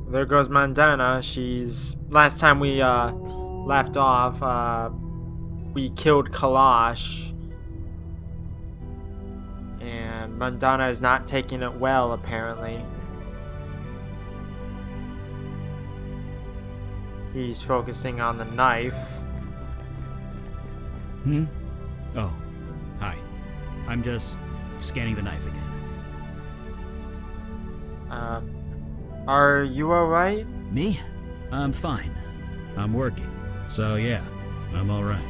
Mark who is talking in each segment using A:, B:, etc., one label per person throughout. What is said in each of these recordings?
A: There goes Mandana. Last time we left off, we killed Kalash. And Mandana is not taking it well, apparently. He's focusing on the knife.
B: Oh, hi. I'm just scanning the knife again.
A: Are you alright?
B: Me? I'm fine. I'm working. So yeah, I'm alright.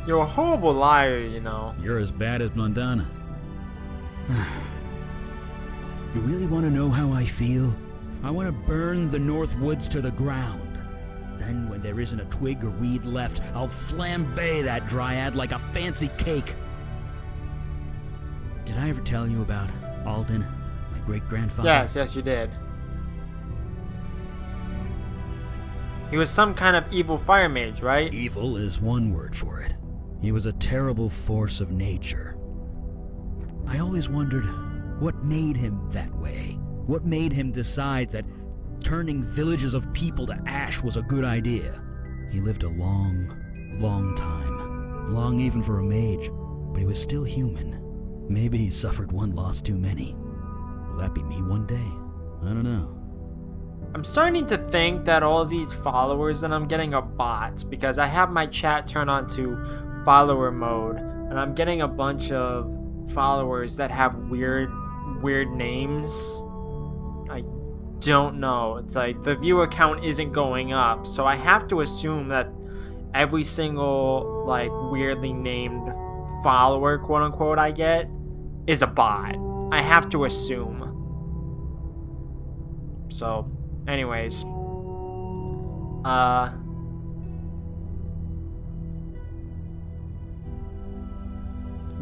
A: You're a horrible liar, you know.
B: You're as bad as Mandana. You really want to know how I feel? I want to burn the North Woods to the ground. Then, when there isn't a twig or weed left, I'll flambe that dryad like a fancy cake. Did I ever tell you about Alden, my great-grandfather?
A: Yes, you did. He was some kind of evil fire mage, right?
B: Evil is one word for it. He was a terrible force of nature. I always wondered what made him that way. What made him decide that turning villages of people to ash was a good idea. He lived a long, long time. Long even for a mage, but he was still human. Maybe he suffered one loss too many. Will that be me one day? I don't know.
A: I'm starting to think that all these followers that I'm getting are bots, because I have my chat turned on to follower mode, and I'm getting a bunch of followers that have weird names. I don't know. It's like the viewer count isn't going up, so I have to assume that every single like weirdly named follower, quote unquote, I get is a bot. I have to assume. So, anyways,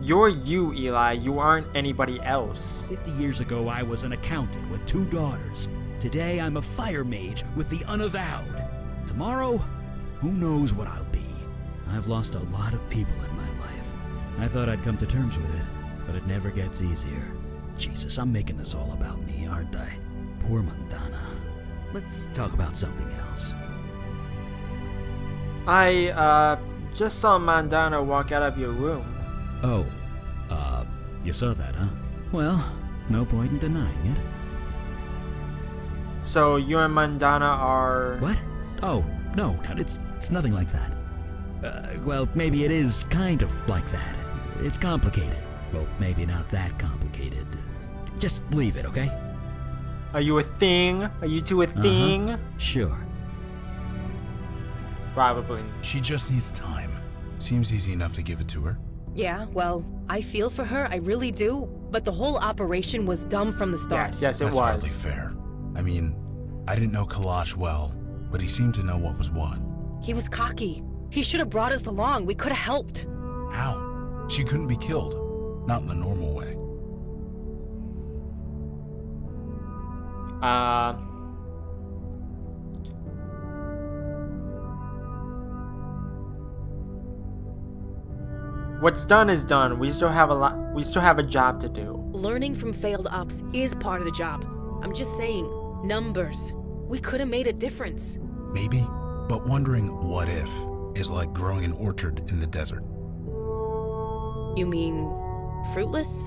A: you're you, Eli. You aren't anybody else.
B: 50 years ago, I was an accountant with 2 daughters. Today, I'm a fire mage with the Unavowed. Tomorrow, who knows what I'll be. I've lost a lot of people in my life. I thought I'd come to terms with it, but it never gets easier. Jesus, I'm making this all about me, aren't I? Poor Mandana. Let's talk about something else.
A: I, just saw Mandana walk out of your room.
B: Oh, you saw that, huh? Well, no point in denying it.
A: So you and Mandana are...
B: What? Oh, no, it's nothing like that. Well, maybe it is kind of like that. It's complicated. Well, maybe not that complicated. Just leave it, okay?
A: Are you a thing? Are you two a thing?
B: Sure.
A: Probably.
C: She just needs time. Seems easy enough to give it to her.
D: Yeah, well, I feel for her, I really do. But the whole operation was dumb from the start.
A: Yes, it
C: That's
A: was.
C: hardly fair. I mean, I didn't know Kalash well, but he seemed to know what was what.
D: He was cocky. He should have brought us along. We could have helped.
C: How? She couldn't be killed. Not in the normal way.
A: What's done is done. We still have a job to do.
D: Learning from failed ops is part of the job. I'm just saying, numbers. We could have made a difference.
C: Maybe, but wondering what if is like growing an orchard in the desert.
D: You mean fruitless?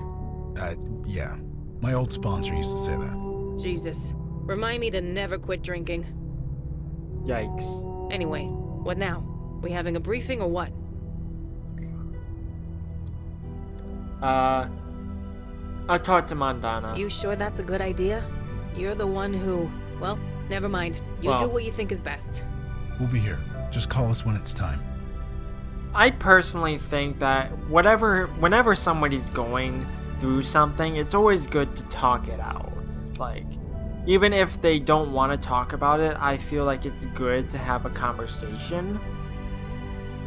C: Yeah. My old sponsor used to say that.
D: Jesus. Remind me to never quit drinking.
A: Yikes.
D: Anyway, what now? We having a briefing or what?
A: I'll talk to Mandana.
D: You sure that's a good idea? You're the one who... Well, never mind. You do what you think is best.
C: We'll be here. Just call us when it's time.
A: I personally think that whenever somebody's going through something, it's always good to talk it out. It's like, even if they don't want to talk about it, I feel like it's good to have a conversation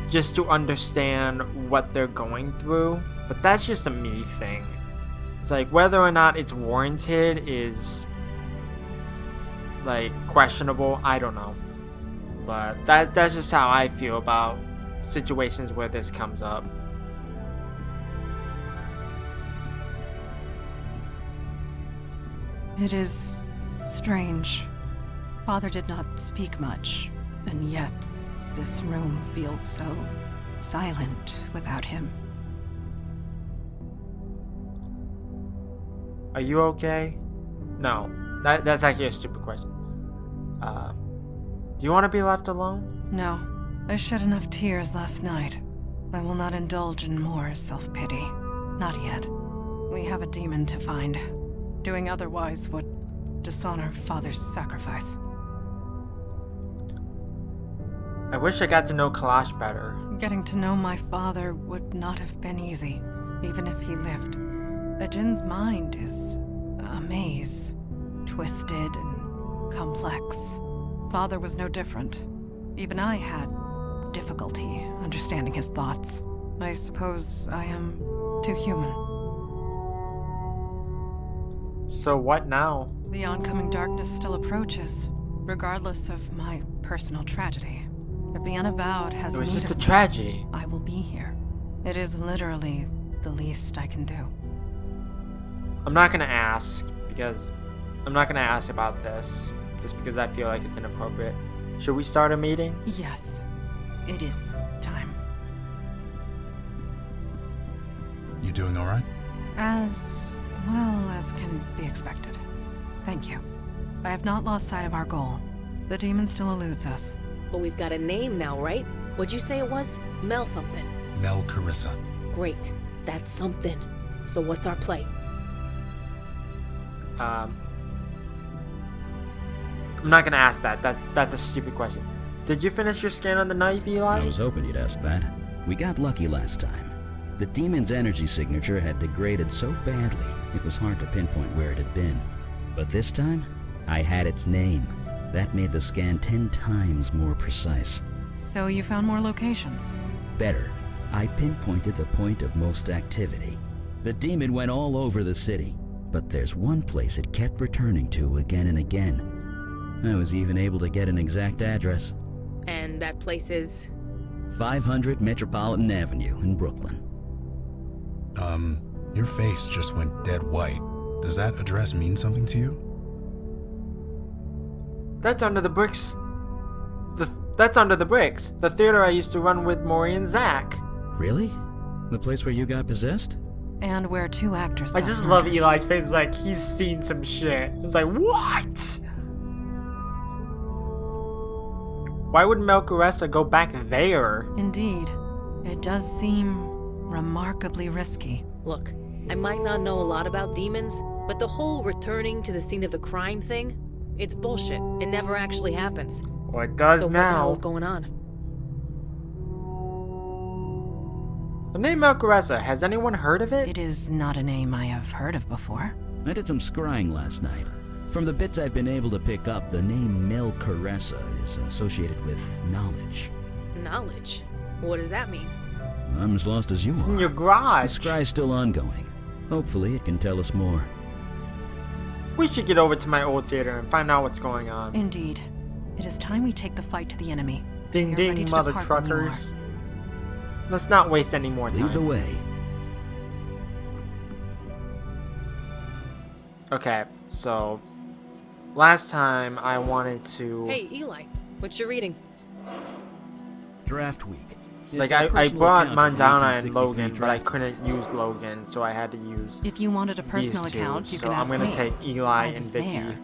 A: just to understand what they're going through. But that's just a me thing. It's like, whether or not it's warranted is like questionable. I don't know, but that's just how I feel about situations where this comes up.
E: It is strange. Father did not speak much, and yet this room feels so silent without him.
A: Are you okay? No. That's actually a stupid question. Do you want to be left alone?
E: No, I shed enough tears last night. I will not indulge in more self-pity. Not yet. We have a demon to find. Doing otherwise would dishonor Father's sacrifice.
A: I wish I got to know Kalash better.
E: Getting to know my father would not have been easy, even if he lived. Ajin's mind is a maze, twisted and complex. Father was no different. Even I had difficulty understanding his thoughts. I suppose I am too human.
A: So what now?
E: The oncoming darkness still approaches, regardless of my personal tragedy. If the Unavowed has
A: It was
E: need
A: just a
E: of me,
A: tragedy.
E: I will be here. It is literally the least I can do.
A: I'm not gonna ask about this, just because I feel like it's inappropriate. Should we start a meeting?
E: Yes, it is time.
C: You doing alright?
E: As well as can be expected. Thank you. I have not lost sight of our goal. The demon still eludes us.
D: But we've got a name now, right? What'd you say it was? Mel something.
C: Mel Carissa.
D: Great. That's something. So what's our play?
A: I'm not gonna ask that. That's a stupid question. Did you finish your scan on the knife, Eli?
B: I was hoping you'd ask that. We got lucky last time. The demon's energy signature had degraded so badly, it was hard to pinpoint where it had been. But this time, I had its name. That made the scan 10 times more precise.
E: So you found more locations?
B: Better, I pinpointed the point of most activity. The demon went all over the city, but there's one place it kept returning to again and again. I was even able to get an exact address.
D: And that place is...
B: 500 Metropolitan Avenue in Brooklyn.
C: Your face just went dead white. Does that address mean something to you?
A: That's under the bricks. That's under the bricks. The theater I used to run with Maury and Zach.
B: Really? The place where you got possessed?
E: And where 2 actors
A: I
E: got
A: just love
E: murdered.
A: Eli's face. It's like he's seen some shit. It's like, what? Why would Melcaressa go back there?
E: Indeed. It does seem remarkably risky.
D: Look, I might not know a lot about demons, but the whole returning to the scene of the crime thing, it's bullshit. It never actually happens.
A: Well, it does
D: So what the
A: now.
D: hell's going on?
A: The name Melcaressa, has anyone heard of it?
E: It is not a name I have heard of before.
B: I did some scrying last night. From the bits I've been able to pick up, the name Mel Caressa is associated with knowledge.
D: Knowledge? What does that mean?
B: I'm as lost as you
A: It's
B: are.
A: in your
B: The
A: garage.
B: scry's still ongoing. Hopefully it can tell us more.
A: We should get over to my old theater and find out what's going on.
E: Indeed. It is time we take the fight to the enemy.
A: Ding
E: We are
A: ding,
E: ready to
A: mother
E: depart when you
A: truckers. Let's not waste any more
B: Lead the
A: time.
B: way.
A: Okay, so last time I wanted to
D: Hey, Eli, what you reading?
B: Draft week.
A: like
B: It's a
A: I
B: personal
A: brought
B: account of the
A: Mandana and
B: 1863
A: Logan, but I
B: draft.
A: couldn't use Logan, so I had to use
E: If you wanted a personal
A: these two.
E: account, you
A: So
E: can
A: I'm
E: ask
A: gonna
E: me.
A: take Eli
E: I
A: and
E: was
A: Vicky.
E: there.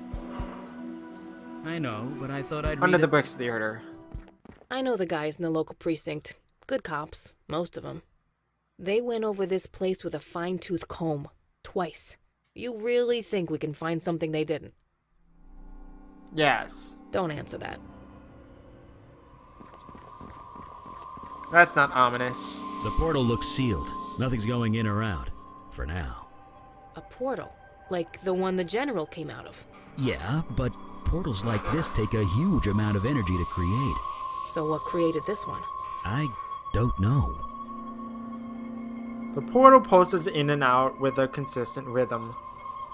B: I know, but I thought I'd
A: Under
B: read
A: the
B: it.
A: Bricks Theater.
D: I know the guys in the local precinct. Good cops, most of them. They went over this place with a fine-tooth comb. Twice. You really think we can find something they didn't?
A: Yes.
D: Don't answer that.
A: That's not ominous.
B: The portal looks sealed. Nothing's going in or out. For now.
D: A portal. Like the one the general came out of.
B: Yeah, but portals like this take a huge amount of energy to create.
D: So what created this one?
B: I don't know.
A: The portal pulses in and out with a consistent rhythm.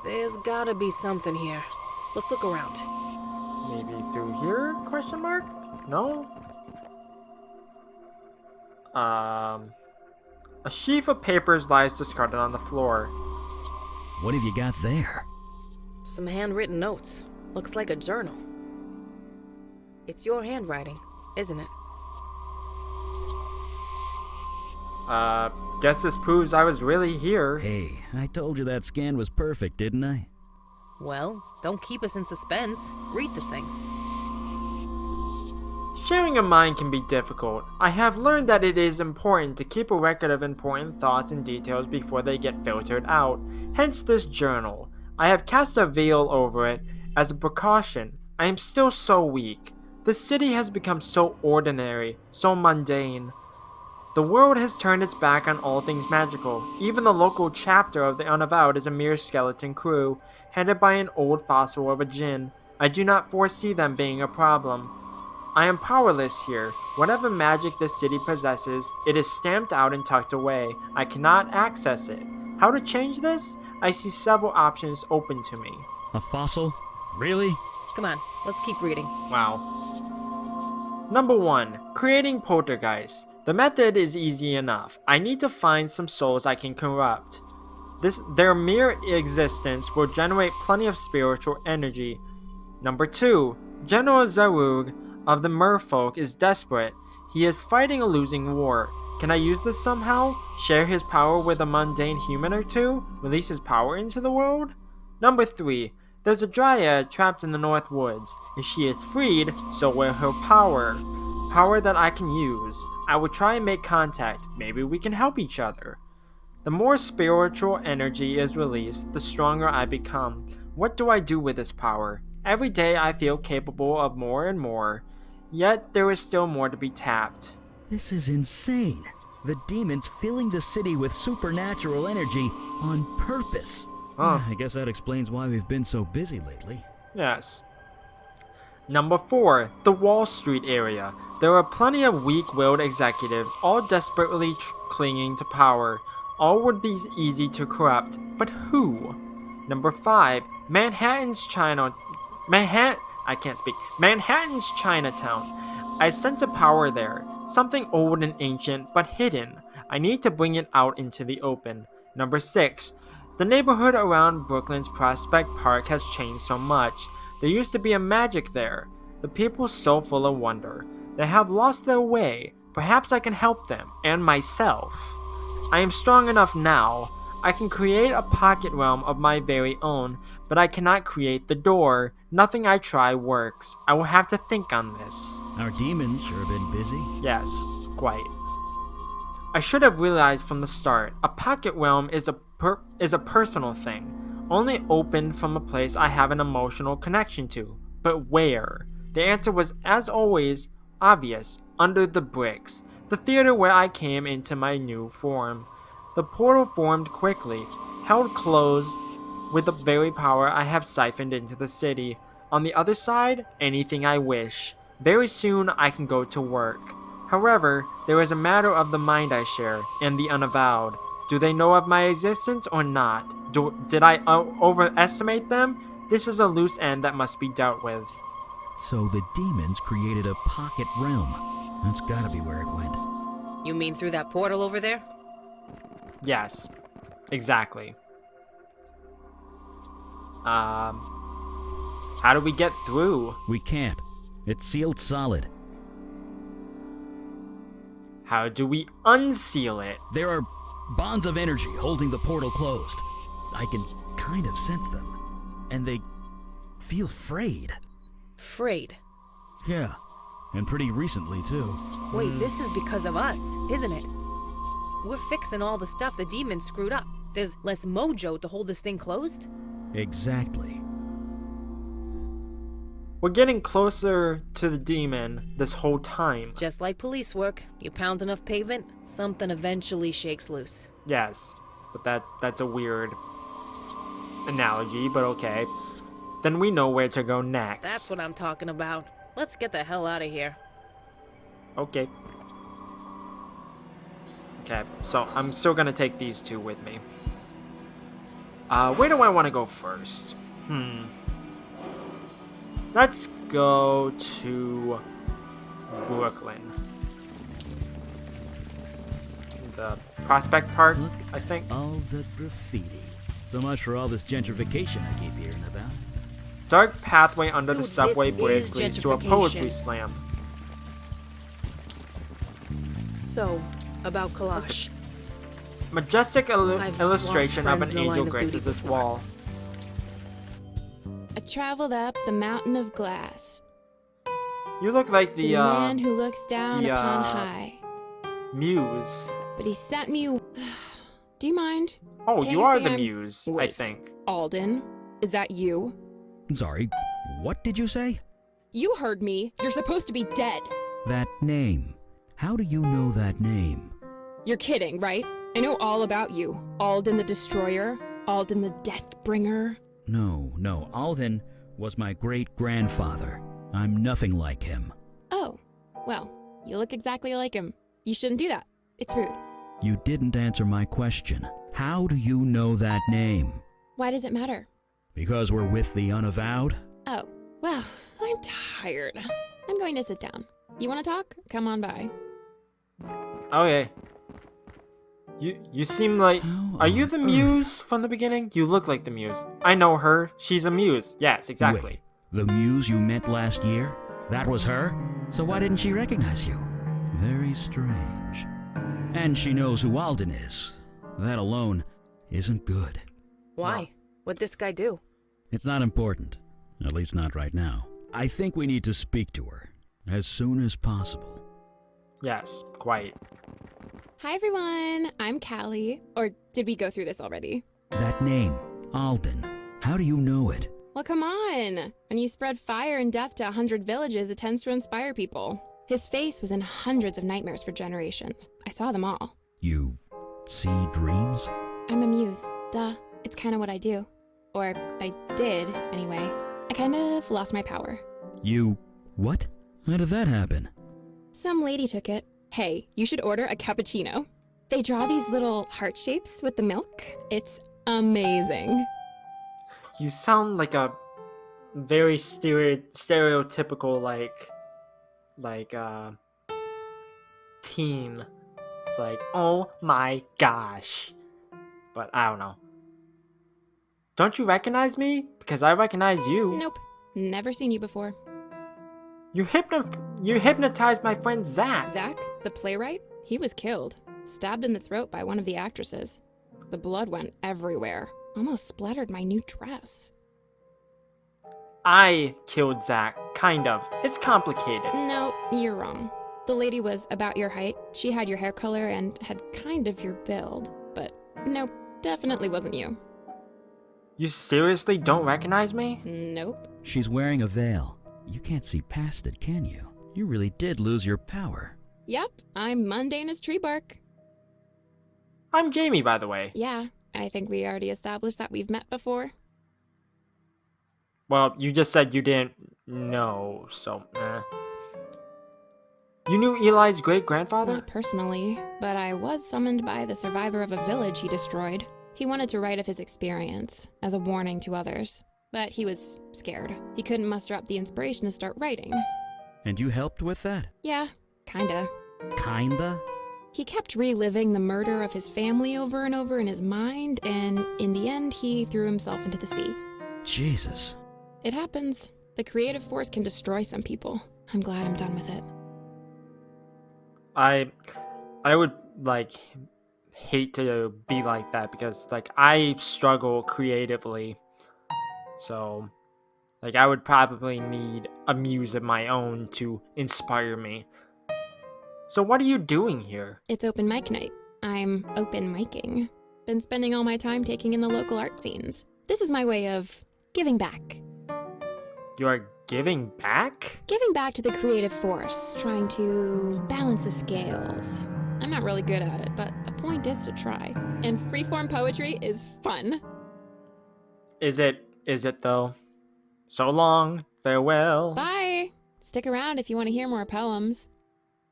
D: There's gotta be something here. Let's look around.
A: Maybe through here? Question mark? No? A sheaf of papers lies discarded on the floor.
B: What have you got there?
D: Some handwritten notes. Looks like a journal. It's your handwriting, isn't it?
A: Guess this proves I was really here.
B: Hey, I told you that scan was perfect, didn't I?
D: Well, don't keep us in suspense. Read the thing.
A: Sharing a mind can be difficult. I have learned that it is important to keep a record of important thoughts and details before they get filtered out. Hence this journal. I have cast a veil over it as a precaution. I am still so weak. The city has become so ordinary, so mundane. The world has turned its back on all things magical. Even the local chapter of the Unavowed is a mere skeleton crew, headed by an old fossil of a djinn. I do not foresee them being a problem. I am powerless here. Whatever magic this city possesses, it is stamped out and tucked away. I cannot access it. How to change this? I see several options open to me.
B: A fossil? Really?
D: Come on, let's keep reading.
A: Wow. Number 1. Creating poltergeist. The method is easy enough. I need to find some souls I can corrupt. Their mere existence will generate plenty of spiritual energy. Number 2. General Zarug of the merfolk is desperate. He is fighting a losing war. Can I use this somehow? Share his power with a mundane human or two? Release his power into the world? Number 3. There's a dryad trapped in the North Woods. If she is freed, so will her power. Power that I can use. I will try and make contact. Maybe we can help each other. The more spiritual energy is released, the stronger I become. What do I do with this power? Every day I feel capable of more and more. Yet there is still more to be tapped.
B: This is insane. The demons filling the city with supernatural energy on purpose. I guess that explains why we've been so busy lately.
A: Yes. Number 4. The Wall Street area. There are plenty of weak-willed executives, all desperately clinging to power. All would be easy to corrupt, but who? Number 5. Manhattan's Chinatown. I sense a power there. Something old and ancient, but hidden. I need to bring it out into the open. Number 6. The neighborhood around Brooklyn's Prospect Park has changed so much. There used to be a magic there. The people so full of wonder. They have lost their way. Perhaps I can help them, and myself. I am strong enough now. I can create a pocket realm of my very own, but I cannot create the door. Nothing I try works. I will have to think on this.
B: Our demons sure have been busy.
A: Yes, quite. I should have realized from the start. A pocket realm is a personal thing. Only open from a place I have an emotional connection to. But where? The answer was, as always, obvious. Under the bricks. The theater where I came into my new form. The portal formed quickly, held closed with the very power I have siphoned into the city. On the other side, anything I wish. Very soon I can go to work. However, there is a matter of the mind I share, and the Unavowed. Do they know of my existence or not? Did I overestimate them? This is a loose end that must be dealt with.
B: So the demons created a pocket realm. That's gotta be where it went.
D: You mean through that portal over there?
A: Yes, exactly. How do we get through?
B: We can't. It's sealed solid.
A: How do we unseal it?
B: There are bonds of energy holding the portal closed. I can kind of sense them. And they feel frayed.
D: Frayed.
B: Yeah, and pretty recently too.
D: Wait, this is because of us, isn't it? We're fixing all the stuff the demons screwed up. There's less mojo to hold this thing closed?
B: Exactly.
A: We're getting closer to the demon this whole time.
D: Just like police work. You pound enough pavement, something eventually shakes loose.
A: Yes, but that's a weird analogy, but okay. Then we know where to go next.
D: That's what I'm talking about. Let's get the hell out of here.
A: Okay. Okay, so I'm still gonna take these two with me. Where do I want to go first? Let's go to Brooklyn. The Prospect Park,
B: Look
A: I think.
B: all the graffiti. So much for all this gentrification I keep hearing about.
A: Dark pathway under the
D: Dude,
A: subway
D: this
A: bridge
D: is
A: leads to a poetry
D: gentrification.
A: slam.
D: So, about Kalash.
A: Majestic
D: I've
A: illustration
D: lost
A: of
D: friends
A: an
D: in the line
A: angel
D: of
A: graces
D: duty
A: this
D: before.
A: wall.
F: I traveled up the mountain of glass
A: You look like
F: to
A: the
F: the man who looks down
A: the,
F: upon
A: uh,
F: high.
A: muse.
F: But he sent me. Do you mind?
A: Oh,
F: Can't
A: you
F: you
A: are
F: say
A: the
F: I'm-
A: muse, I
F: Wait.
A: think.
F: Alden? Is that you?
B: Sorry, what did you say?
F: You heard me. You're supposed to be dead.
B: That name. How do you know that name?
F: You're kidding, right? I know all about you. Alden the Destroyer. Alden the Deathbringer.
B: No, Alden was my great-grandfather. I'm nothing like him.
F: Oh, well, you look exactly like him. You shouldn't do that. It's rude.
B: You didn't answer my question. How do you know that name?
F: Why does it matter?
B: Because we're with the Unavowed?
F: Oh, well, I'm tired. I'm going to sit down. You want to talk? Come on by.
A: Okay. You seem like...
B: How
A: Are you
B: on
A: the
B: earth-
A: muse from the beginning? You look like the muse. I know her. She's a muse. Yes, exactly.
B: Wait, the muse you met last year? That was her? So why didn't she recognize you? Very strange. And she knows who Alden is. That alone isn't good.
D: Why? What'd this guy do?
B: It's not important. At least not right now. I think we need to speak to her. As soon as possible.
A: Yes, quite.
F: Hi, everyone. I'm Callie. Or did we go through this already?
B: That name, Alden. How do you know it?
F: Well, come on. When you spread fire and death to 100 villages, it tends to inspire people. His face was in hundreds of nightmares for generations. I saw them all.
B: You see dreams?
F: I'm a muse. Duh. It's kind of what I do. Or I did, anyway. I kind of lost my power.
B: You... what? How did that happen?
F: Some lady took it. Hey, you should order a cappuccino. They draw these little heart shapes with the milk. It's amazing.
A: You sound like a very stereotypical, teen. Like, oh my gosh. But I don't know. Don't you recognize me? Because I recognize you.
F: Nope. Never seen you before.
A: You hypnotized my friend Zach.
F: Zach, the playwright, he was killed. Stabbed in the throat by one of the actresses. The blood went everywhere. Almost splattered my new dress.
A: I killed Zach. Kind of. It's complicated.
F: No, you're wrong. The lady was about your height. She had your hair color and had kind of your build. But nope, definitely wasn't you.
A: You seriously don't recognize me?
F: Nope.
B: She's wearing a veil. You can't see past it, can you? You really did lose your power.
F: Yep, I'm mundane as tree bark.
A: I'm Jamie, by the way.
F: Yeah, I think we already established that we've met before.
A: Well, you just said you didn't know, so You knew Eli's great-grandfather?
F: Not personally, but I was summoned by the survivor of a village he destroyed. He wanted to write of his experience, as a warning to others. But he was scared. He couldn't muster up the inspiration to start writing.
B: And you helped with that?
F: Yeah, kinda.
B: Kinda?
F: He kept reliving the murder of his family over and over in his mind, and in the end, he threw himself into the sea.
B: Jesus.
F: It happens. The creative force can destroy some people. I'm glad I'm done with it.
A: I would, hate to be like that because, I struggle creatively. So, I would probably need a muse of my own to inspire me. So what are you doing here?
F: It's open mic night. I'm open micing. Been spending all my time taking in the local art scenes. This is my way of giving back.
A: You are giving back?
F: Giving back to the creative force, trying to balance the scales. I'm not really good at it, but the point is to try. And freeform poetry is fun.
A: Is it though? So long, farewell.
F: Bye! Stick around if you want to hear more poems.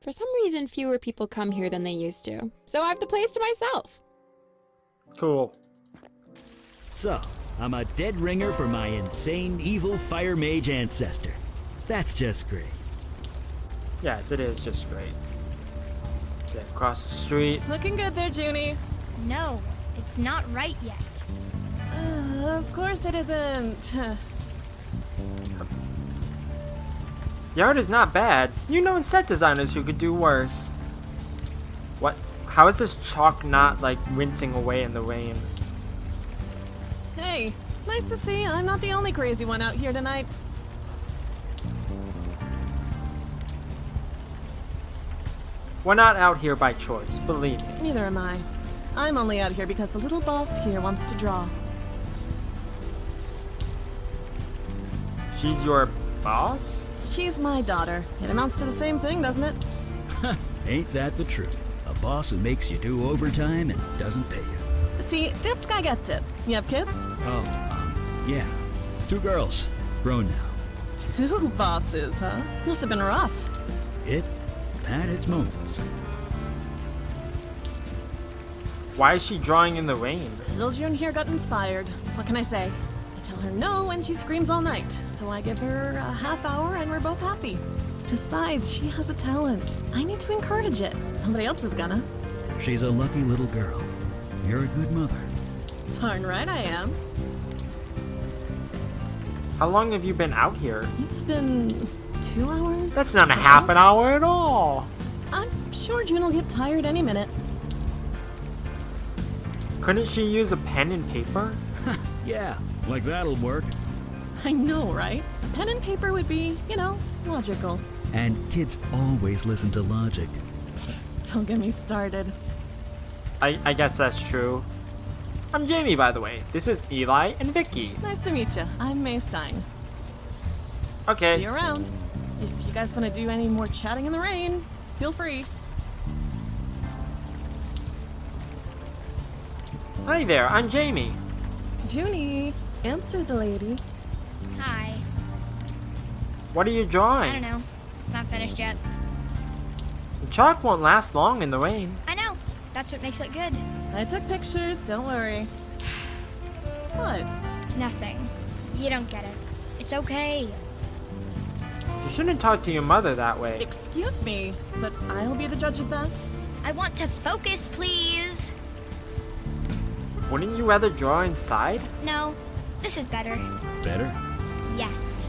F: For some reason, fewer people come here than they used to, so I have the place to myself.
A: Cool.
B: So, I'm a dead ringer for my insane, evil fire mage ancestor. That's just great.
A: Yes, it is just great. Okay, across the street.
G: Looking good there, Junie.
H: No, it's not right yet.
G: Of course it isn't.
A: The art is not bad. You know set designers who could do worse. What? How is this chalk not, like, rinsing away in the rain?
G: Hey, nice to see I'm not the only crazy one out here tonight.
A: We're not out here by choice, believe me.
G: Neither am I. I'm only out here because the little boss here wants to draw.
A: She's your boss?
G: She's my daughter. It amounts to the same thing, doesn't it?
B: Ain't that the truth? A boss who makes you do overtime and doesn't pay you.
G: See, this guy gets it. You have kids?
B: Oh, yeah. 2 girls. Grown now.
G: 2 bosses, huh? Must have been rough.
B: It had its moments.
A: Why is she drawing in the rain?
G: Little June here got inspired. What can I say? I tell her no when she screams all night, so I give her a half hour and we're both happy. Besides, she has a talent. I need to encourage it. Nobody else is gonna.
B: She's a lucky little girl. You're a good mother.
G: Darn right I am.
A: How long have you been out here?
G: It's been 2 hours.
A: That's not a half an hour at all.
G: I'm sure June will get tired any minute.
A: Couldn't she use a pen and paper?
B: Yeah, like that'll work.
G: I know, right? Pen and paper would be, logical.
B: And kids always listen to logic.
G: Don't get me started.
A: I guess that's true. I'm Jamie, by the way. This is Eli and Vicky.
G: Nice to meet you. I'm May Stein. See
A: Okay.
G: you around. If you guys want to do any more chatting in the rain, feel free.
A: Hi there, I'm Jamie.
G: Junie, answer the lady.
H: Hi.
A: What are you
H: I
A: drawing?
H: don't know. It's not finished yet.
A: The chalk won't last long in the rain.
H: I know. That's what makes it good.
G: I took pictures, don't worry. What?
H: Nothing. You don't get it. It's okay.
A: You shouldn't talk to your mother that way.
G: Excuse me, but I'll be the judge of that.
H: I want to focus, please.
A: Wouldn't you rather draw inside?
H: No, this is better.
B: Better?
H: Yes.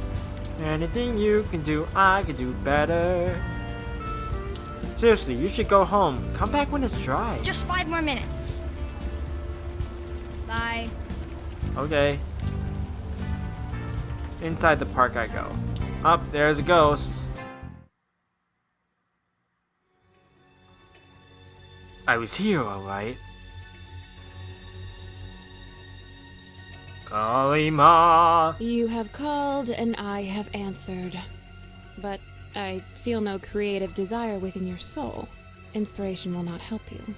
A: Anything you can do, I can do better. Seriously, you should go home. Come back when it's dry.
H: Just 5 more minutes. Bye.
A: Okay. Inside the park I go. Up, there's a ghost. I was here, alright. Kalima.
F: You have called and I have answered. But I feel no creative desire within your soul. Inspiration will not help you.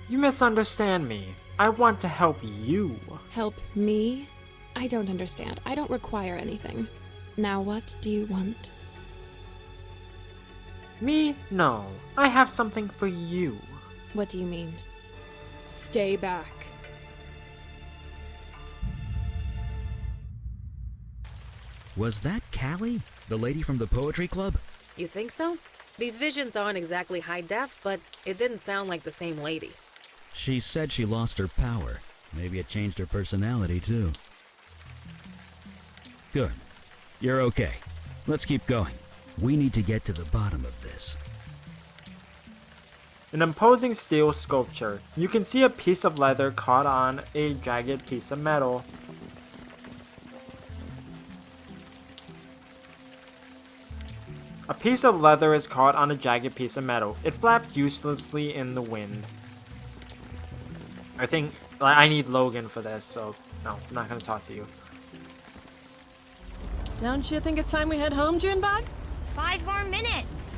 A: You misunderstand me. I want to help you.
F: Help me? I don't understand. I don't require anything. Now what do you want?
A: Me? No. I have something for you.
F: What do you mean? Stay back.
B: Was that Callie? The lady from the poetry club?
D: You think so? These visions aren't exactly high def, but it didn't sound like the same lady.
B: She said she lost her power. Maybe it changed her personality, too. Good. You're okay. Let's keep going. We need to get to the bottom of this.
A: An imposing steel sculpture. You can see a piece of leather caught on a jagged piece of metal. A piece of leather is caught on a jagged piece of metal. It flaps uselessly in the wind. I think I need Logan for this, so no, I'm not gonna talk to you.
G: Don't you think it's time we head home, Junebug?
H: 5 more minutes.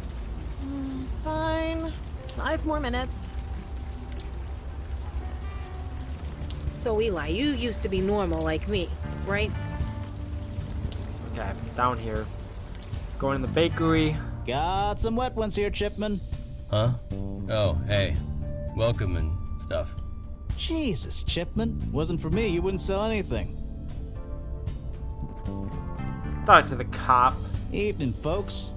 G: Fine. 5 more minutes.
D: So Eli, you used to be normal like me, right?
A: Okay, down here. Going in the bakery.
I: Got some wet ones here, Chipman.
J: Huh? Oh, hey. Welcome and stuff.
I: Jesus, Chipman. Wasn't for me, you wouldn't sell anything.
A: Talk to the cop.
I: Evening, folks.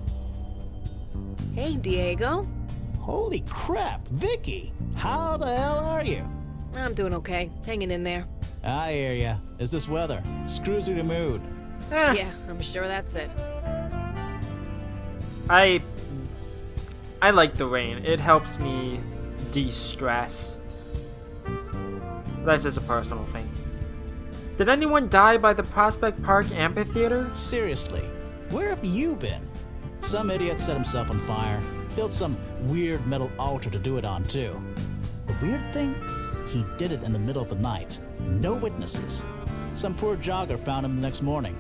D: Hey, Diego.
I: Holy crap, Vicky! How the hell are you?
D: I'm doing okay. Hanging in there.
I: I hear ya. It's this weather. Screws with your mood.
D: Yeah, I'm sure that's it.
A: I like the rain. It helps me de-stress. That's just a personal thing. Did anyone die by the Prospect Park Amphitheater?
I: Seriously, where have you been? Some idiot set himself on fire, built some weird metal altar to do it on too. The weird thing? He did it in the middle of the night. No witnesses. Some poor jogger found him the next morning.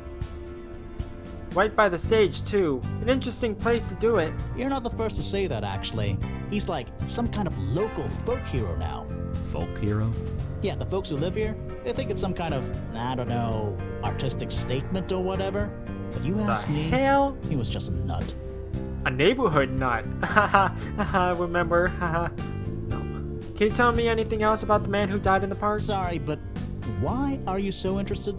A: Right by the stage, too. An interesting place to do it.
I: You're not the first to say that, actually. He's like some kind of local folk hero now.
B: Folk hero?
I: Yeah, the folks who live here, they think it's some kind of, I don't know, artistic statement or whatever. But you ask me,
A: Hell?
I: he was just a nut.
A: A neighborhood nut. Haha, remember? Haha. No. Can you tell me anything else about the man who died in the park?
I: Sorry, but why are you so interested?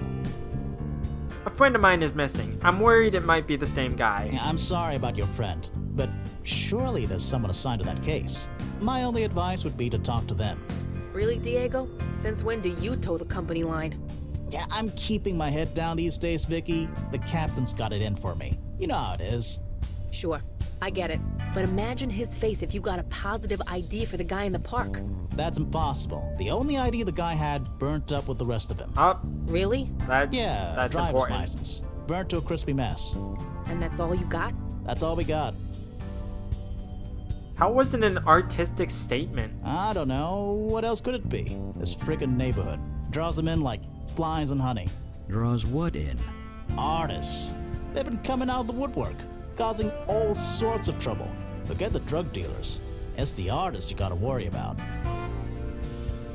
A: A friend of mine is missing. I'm worried it might be the same guy.
I: Yeah, I'm sorry about your friend, but surely there's someone assigned to that case. My only advice would be to talk to them.
D: Really, Diego? Since when do you toe the company line?
I: Yeah, I'm keeping my head down these days, Vicky. The captain's got it in for me. You know how it is.
D: Sure, I get it. But imagine his face if you got a positive ID for the guy in the park.
I: That's impossible. The only ID the guy had burnt up with the rest of him.
D: Really?
A: That's
I: driver's
A: important.
I: license. Burnt to a crispy mess.
D: And that's all you got?
I: That's all we got.
A: How was it an artistic statement?
I: I don't know. What else could it be? This frickin' neighborhood. Draws them in like flies and honey.
B: Draws what in?
I: Artists. They've been coming out of the woodwork, causing all sorts of trouble. Forget the drug dealers. It's the artists you gotta worry about.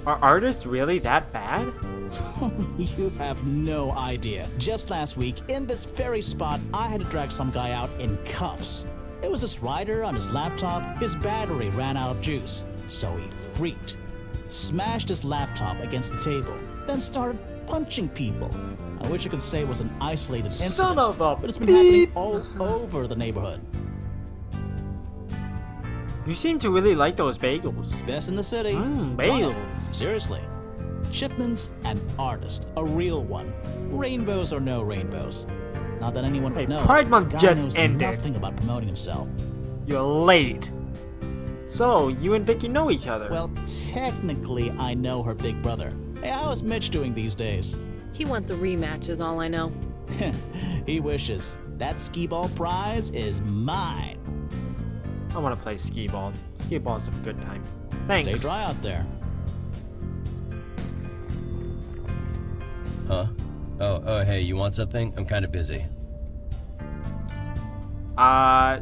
A: Are artists really that bad?
I: You have no idea. Just last week, in this very spot, I had to drag some guy out in cuffs. It was this writer on his laptop. His battery ran out of juice, so he freaked. Smashed his laptop against the table, then started punching people. I wish I could say it was an isolated incident,
A: Son of a
I: but it's been
A: beep.
I: happening all over the neighborhood.
A: You seem to really like those bagels.
I: Best in the city.
A: Bagels.
I: Try 'em. Seriously. Shipman's an artist, a real one. Rainbows or no rainbows. Not that anyone
A: Hey,
I: would know.
A: Pride Month
I: Guy
A: just
I: knows
A: ended.
I: nothing about promoting himself.
A: You're late. So, you and Vicky know each other?
I: Well, technically, I know her big brother. Hey, how's Mitch doing these days?
D: He wants a rematch is all I know.
I: He wishes. That skee ball prize is mine.
A: I want to play skee ball. Skee ball's a good time. Thanks.
I: Stay dry out there.
J: Huh? Oh, hey, you want something? I'm kind of busy.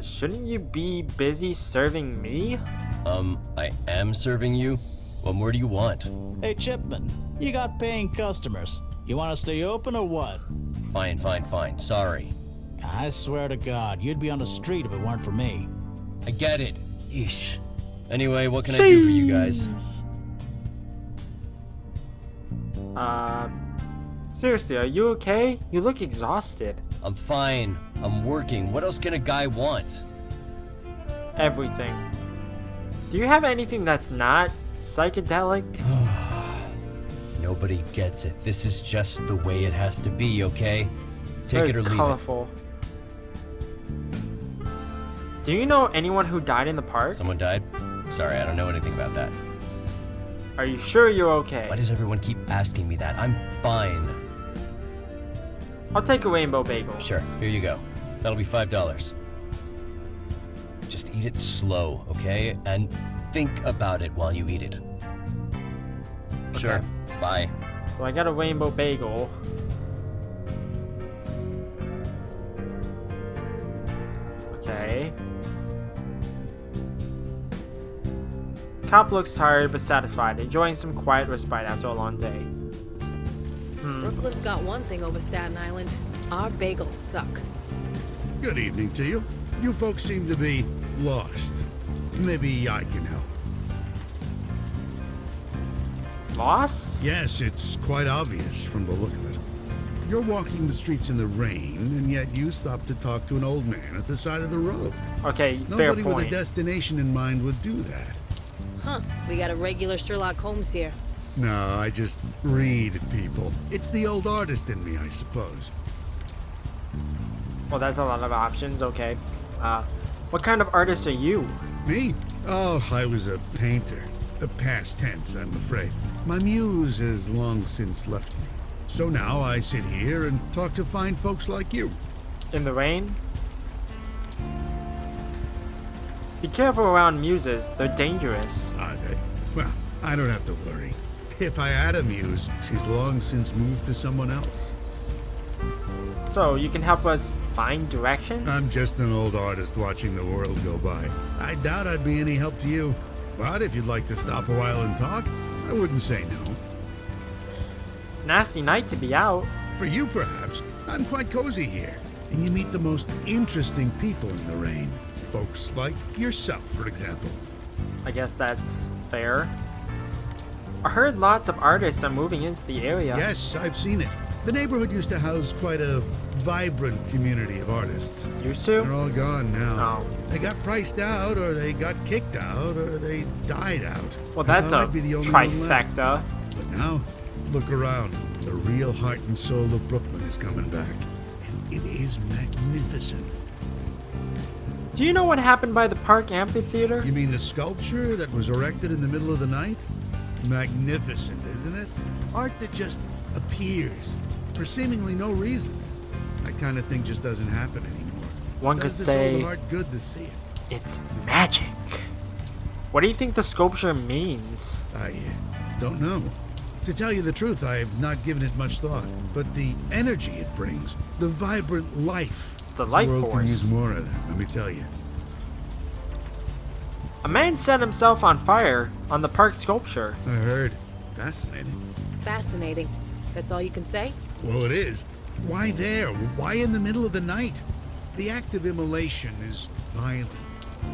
A: Shouldn't you be busy serving me?
J: I am serving you. What more do you want?
I: Hey, Chipman, you got paying customers. You want to stay open or what?
J: Fine. Sorry.
I: I swear to God, you'd be on the street if it weren't for me.
J: I get it. Yeesh. Anyway, what can I do for you guys?
A: Seriously, are you okay? You look exhausted.
J: I'm fine. I'm working. What else can a guy want?
A: Everything. Do you have anything that's not psychedelic?
J: Nobody gets it. This is just the way it has to be, okay? Take
A: Very
J: it or leave
A: colorful. Do you know anyone who died in the park?
J: it. Someone died? Sorry, I don't know anything about that.
A: Are you sure you're okay?
J: Why does everyone keep asking me that? I'm fine.
A: I'll take a rainbow bagel.
J: Sure, here you go. That'll be $5. Just eat it slow, okay? And think about it while you eat it. Sure.
A: Okay.
J: Bye.
A: So I got a rainbow bagel. Okay. Cop looks tired but satisfied, enjoying some quiet respite after a long day.
D: Brooklyn's got one thing over Staten Island. Our bagels suck.
K: Good evening to you. You folks seem to be lost. Maybe I can help.
A: Lost?
K: Yes, it's quite obvious from the look of it. You're walking the streets in the rain, and yet you stop to talk to an old man at the side of the road.
A: Okay, fair
K: Nobody with
A: point.
K: a destination in mind would do that.
D: Huh, we got a regular Sherlock Holmes here.
K: No, I just read people. It's the old artist in me, I suppose.
A: Well, that's a lot of options. Okay. What kind of artist are you?
K: Me? Oh, I was a painter. A past tense, I'm afraid. My muse has long since left me. So now I sit here and talk to fine folks like you.
A: In the rain? Be careful around muses. They're dangerous.
K: Are they? Well, I don't have to worry. If I had a muse, she's long since moved to someone else.
A: So, you can help us find directions?
K: I'm just an old artist watching the world go by. I doubt I'd be any help to you. But if you'd like to stop a while and talk, I wouldn't say no.
A: Nasty night to be out.
K: For you, perhaps. I'm quite cozy here. And you meet the most interesting people in the rain. Folks like yourself, for example.
A: I guess that's fair. I heard lots of artists are moving into the area.
K: Yes, I've seen it. The neighborhood used to house quite a vibrant community of artists.
A: Used to?
K: They're all gone now.
A: Oh.
K: They got priced out, or they got kicked out, or they died out.
A: Well, that's
K: I
A: a
K: thought I'd be the only one left.
A: trifecta.
K: But now, look around. The real heart and soul of Brooklyn is coming back. And it is magnificent.
A: Do you know what happened by the park amphitheater?
K: You mean the sculpture that was erected in the middle of the night? Magnificent, isn't it? Art that just appears for seemingly no reason. That kind of thing just doesn't happen anymore.
A: One could
K: Does this
A: say
K: old art good to see it.
A: it's magic. What do you think the sculpture means?
K: I don't know. To tell you the truth, I have not given it much thought. But the energy it brings, the vibrant life.
A: It's a life
K: the world
A: force.
K: can use more of that, let me tell you.
A: A man set himself on fire on the park sculpture.
K: I heard. Fascinating.
D: Fascinating. That's all you can say?
K: Well, it is. Why there? Why in the middle of the night? The act of immolation is violent,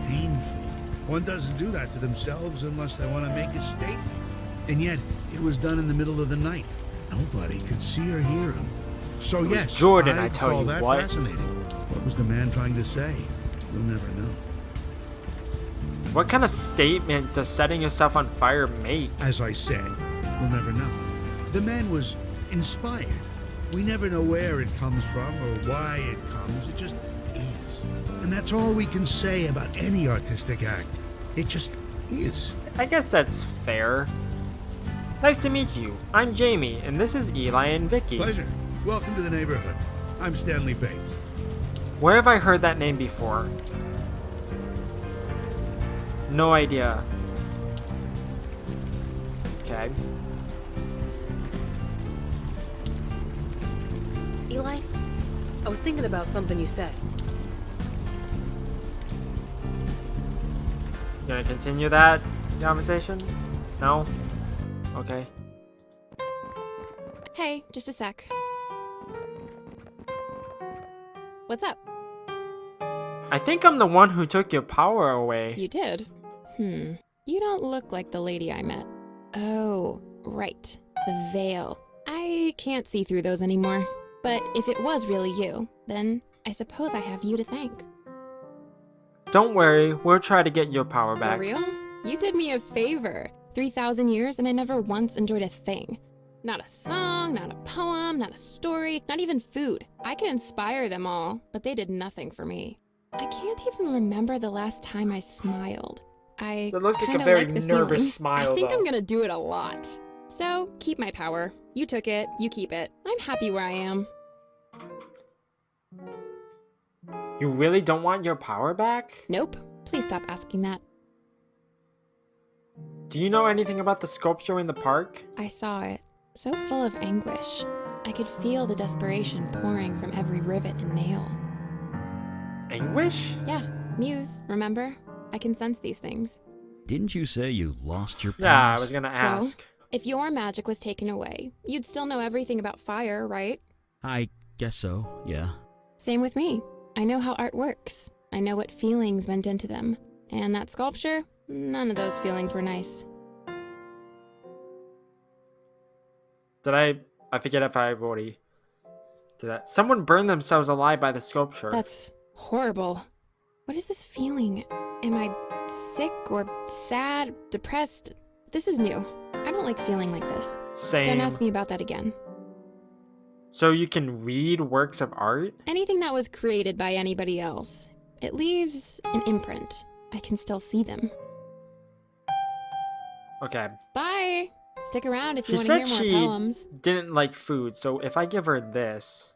K: painful. One doesn't do that to themselves unless they want to make a statement. And yet, it was done in the middle of the night. Nobody could see or hear him. So yes,
A: Jordan, I
K: I'd
A: tell
K: call
A: you
K: that
A: what.
K: fascinating. What was the man trying to say? You'll never know.
A: What kind of statement does setting yourself on fire make?
K: As I said, we'll never know. The man was inspired. We never know where it comes from or why it comes. It just is. And that's all we can say about any artistic act. It just is.
A: I guess that's fair. Nice to meet you. I'm Jamie, and this is Eli and Vicky.
K: Pleasure. Welcome to the neighborhood. I'm Stanley Bates.
A: Where have I heard that name before? No idea. Okay.
D: Eli, I was thinking about something you said.
A: Gonna continue that conversation? No? Okay.
F: Hey, just a sec. What's up?
A: I think I'm the one who took your power away.
F: You did? You don't look like the lady I met. Oh, right. The veil. I can't see through those anymore. But if it was really you, then I suppose I have you to thank.
A: Don't worry, we'll try to get your power back.
F: For real? You did me a favor. 3,000 years and I never once enjoyed a thing. Not a song, not a poem, not a story, not even food. I can inspire them all, but they did nothing for me. I can't even remember the last time I smiled. I
A: That looks like a
F: kinda
A: very
F: like the
A: nervous
F: feeling.
A: smile,
F: I think
A: though.
F: I'm gonna do it a lot. So, keep my power. You took it, you keep it. I'm happy where I am.
A: You really don't want your power back?
F: Nope. Please stop asking that.
A: Do you know anything about the sculpture in the park?
F: I saw it. So full of anguish. I could feel the desperation pouring from every rivet and nail.
A: Anguish?
F: Yeah, Muse, remember? I can sense these things.
B: Didn't you say you lost your powers?
A: Yeah, I was gonna ask.
F: So, if your magic was taken away, you'd still know everything about fire, right?
B: I guess so, yeah.
F: Same with me. I know how art works. I know what feelings went into them. And that sculpture, none of those feelings were nice.
A: Did I forget if I've already did that. Someone burned themselves alive by the sculpture.
F: That's horrible. What is this feeling? Am I sick or sad, depressed? This is new. I don't like feeling like this.
A: Same.
F: Don't ask me about that again.
A: So you can read works of art?
F: Anything that was created by anybody else, it leaves an imprint. I can still see them.
A: Okay.
F: Bye! Stick around if
A: She
F: you want to hear
A: said
F: more
A: she
F: poems.
A: didn't like food, so if I give her this...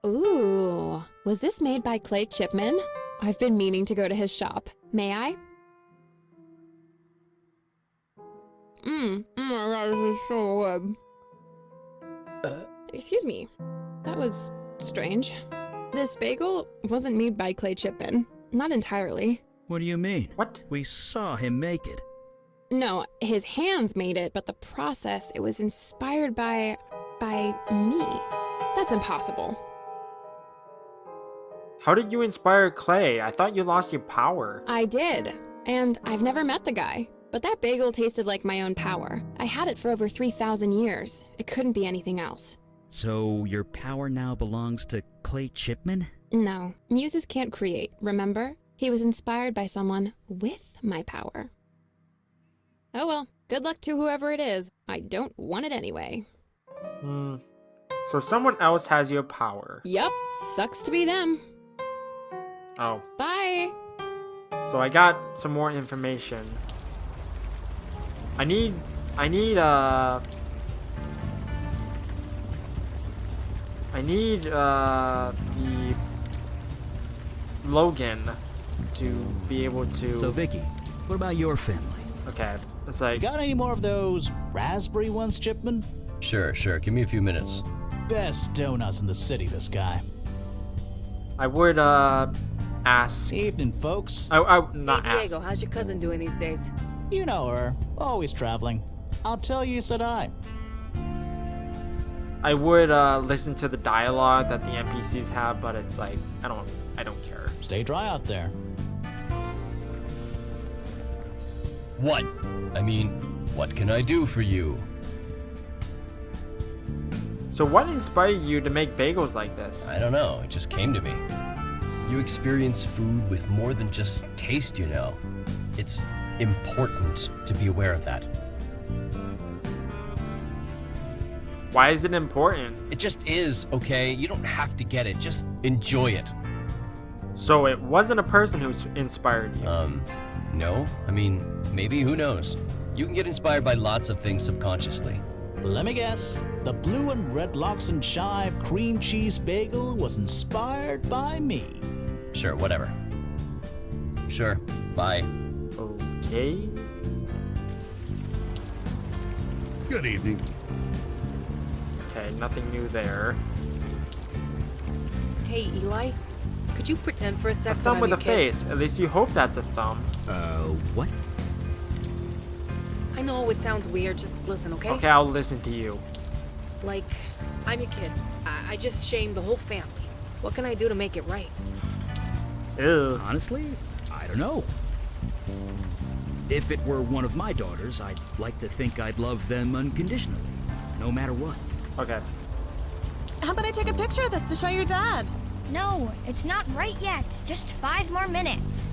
F: Ooh, was this made by Clay Chipman? I've been meaning to go to his shop. May I? Oh my god, this is so good. Excuse me. That was strange. This bagel wasn't made by Clay Chipman. Not entirely.
B: What do you mean?
A: What?
B: We saw him make it.
F: No, his hands made it, but the process, it was inspired by me. That's impossible.
A: How did you inspire Clay? I thought you lost your power.
F: I did, and I've never met the guy. But that bagel tasted like my own power. I had it for over 3,000 years. It couldn't be anything else.
B: So your power now belongs to Clay Chipman?
F: No, muses can't create, remember? He was inspired by someone with my power. Oh well, good luck to whoever it is. I don't want it anyway.
A: So someone else has your power.
F: Yup, sucks to be them.
A: Oh.
F: Bye!
A: So I got some more information. I need the Logan to be able to...
B: So Vicky, what about your family?
A: Okay, it's like...
I: Got any more of those raspberry ones, Chipman?
J: Sure. Give me a few minutes.
I: Best donuts in the city, this guy.
A: I would ask...
I: Evening, folks.
A: I not
D: Hey,
A: ask.
D: Diego, how's your cousin doing these days?
I: You know her. Always traveling. I'll tell you, said I.
A: I would listen to the dialogue that the NPCs have, but it's like I don't care.
I: Stay dry out there.
J: What? I mean, what can I do for you?
A: So what inspired you to make bagels like this?
J: I don't know. It just came to me. You experience food with more than just taste, you know. It's important to be aware of that.
A: Why is it important?
J: It just is, okay? You don't have to get it. Just enjoy it.
A: So it wasn't a person who inspired you.
J: No. I mean, maybe, who knows? You can get inspired by lots of things subconsciously.
I: Let me guess. The blue and red lox and chive cream cheese bagel was inspired by me.
J: Sure, whatever. Sure, bye.
A: Okay.
K: Good evening.
A: Okay, nothing new there.
D: Hey, Eli, could you pretend for a
A: A
D: sec that
A: thumb
D: I'm
A: with
D: your
A: a
D: kid?
A: face. At least you hope that's a thumb.
B: What?
D: I know it sounds weird, just listen, okay?
A: Okay, I'll listen to you.
D: Like, I'm your kid. I just shamed the whole family. What can I do to make it right?
A: Ew.
B: Honestly, I don't know. If it were one of my daughters, I'd like to think I'd love them unconditionally, no matter what.
A: Okay.
G: How about I take a picture of this to show your dad?
H: No, it's not right yet. Just 5 more minutes.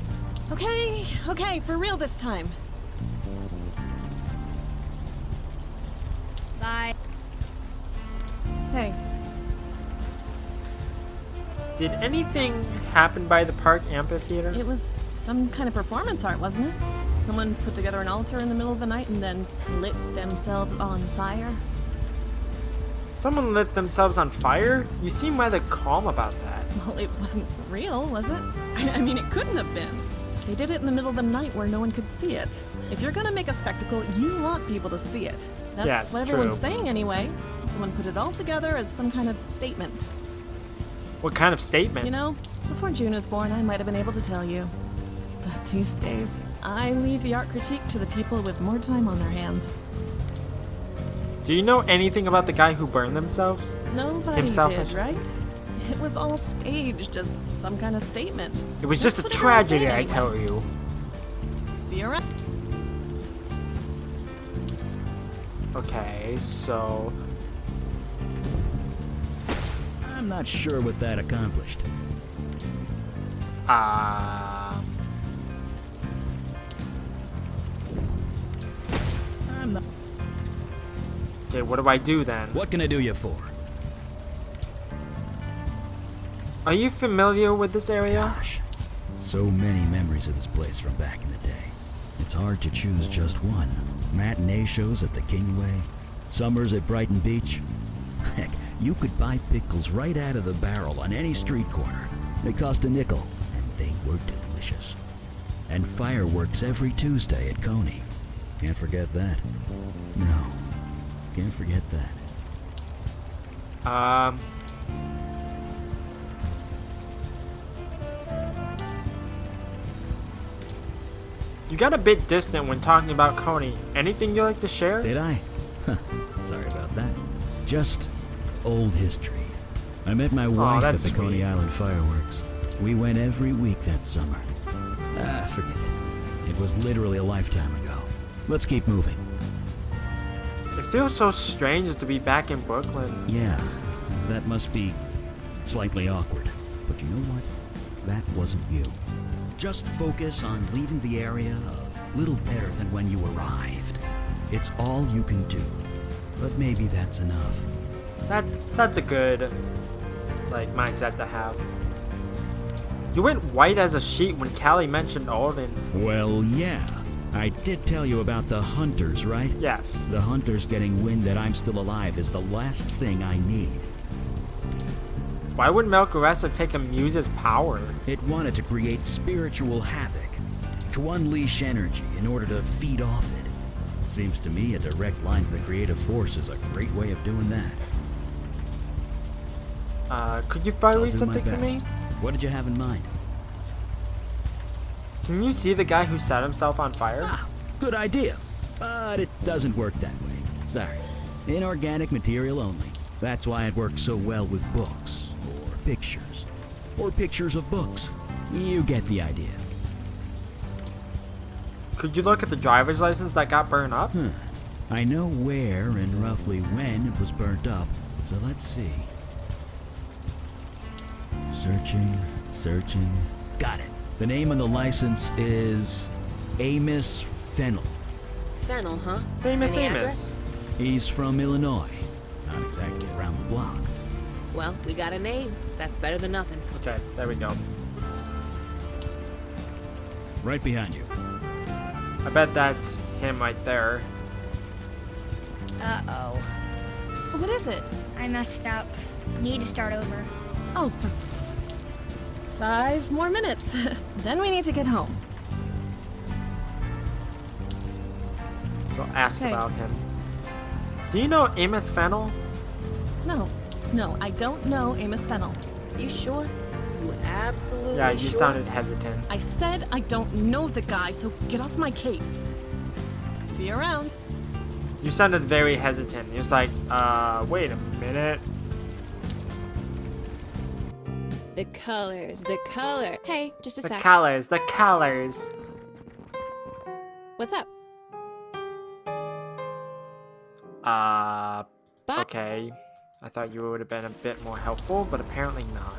G: Okay, for real this time.
H: Bye.
G: Hey,
A: Did anything happen by the park amphitheater?
G: it was some kind of performance art, wasn't it? Someone put together an altar in the middle of the night and then lit themselves on fire.
A: Someone lit themselves on fire? You seem rather calm about that.
G: Well, it wasn't real, was it? I mean, it couldn't have been. They did it in the middle of the night where no one could see it. If you're gonna make a spectacle, you want people to see it. That's
A: Yes,
G: what everyone's
A: true.
G: saying anyway. Someone put it all together as some kind of statement.
A: What kind of statement?
G: You know, before June was born, I might have been able to tell you. But these days, I leave the art critique to the people with more time on their hands.
A: Do you know anything about the guy who burned themselves?
G: Nobody
A: Himself, I
G: did,
A: should
G: right? It was all staged as some kind of statement.
A: It was
G: That's
A: just a
G: what everyone's saying
A: tragedy, I
G: anyway.
A: tell you.
G: See you around.
A: Okay, so...
B: I'm not sure what that accomplished.
A: I'm
B: I'm not.
A: Okay, what do I do then?
B: What can I do you for?
A: Are you familiar with this area?
B: Gosh, so many memories of this place from back in the day. It's hard to choose just one. Matinee shows at the Kingway, summers at Brighton Beach. Heck, you could buy pickles right out of the barrel on any street corner. They cost a nickel, and they were delicious. And fireworks every Tuesday at Coney. Can't forget that. No, can't forget that.
A: You got a bit distant when talking about Coney. Anything you'd like to share?
B: Did I? Huh, sorry about that. Just old history. I met my wife at the Coney Island fireworks. We went every week that summer. Forget it. It was literally a lifetime ago. Let's keep moving.
A: It feels so strange to be back in Brooklyn.
B: Yeah, that must be slightly awkward. But you know what? That wasn't you. Just focus on leaving the area a little better than when you arrived. It's all you can do. But maybe that's enough.
A: That's a good, mindset to have. You went white as a sheet when Callie mentioned Alden.
B: Well, yeah. I did tell you about the hunters, right?
A: Yes.
B: The hunters getting wind that I'm still alive is the last thing I need.
A: Why would Melchoressa take a muse's power?
B: It wanted to create spiritual havoc, to unleash energy in order to feed off it. Seems to me a direct line to the creative force is a great way of doing that.
A: Could you probably read something to me?
B: What did you have in mind?
A: Can you see the guy who set himself on fire?
B: Good idea. But it doesn't work that way. Sorry. Inorganic material only. That's why it works so well with books, or pictures, or pictures of books. You get the idea.
A: Could you look at the driver's license that got burned up?
B: I know where and roughly when it was burnt up, so let's see. Searching. Got it. The name on the license is Amos Fennel.
D: Fennel, huh?
A: Famous
D: Any
A: Amos.
D: address?
B: He's from Illinois. Not exactly around the block.
D: Well, we got a name. That's better than nothing.
A: Okay, there we go.
B: Right behind you.
A: I bet that's him right there.
H: Uh-oh.
G: What is it?
H: I messed up. Need to start over.
G: Oh, for 5 more minutes. Then we need to get home.
A: So ask
G: Okay.
A: about him. Do you know Amos Fennel?
G: No, I don't know Amos Fennel.
D: You sure? You absolutely
A: Yeah, you
D: sure?
A: sounded hesitant.
G: I said I don't know the guy, so get off my case. See you around.
A: You sounded very hesitant. He was like, wait a minute.
F: The color. Hey, just a
A: The
F: sec.
A: colors.
F: What's up? Bye.
A: Okay. I thought you would have been a bit more helpful, but apparently not.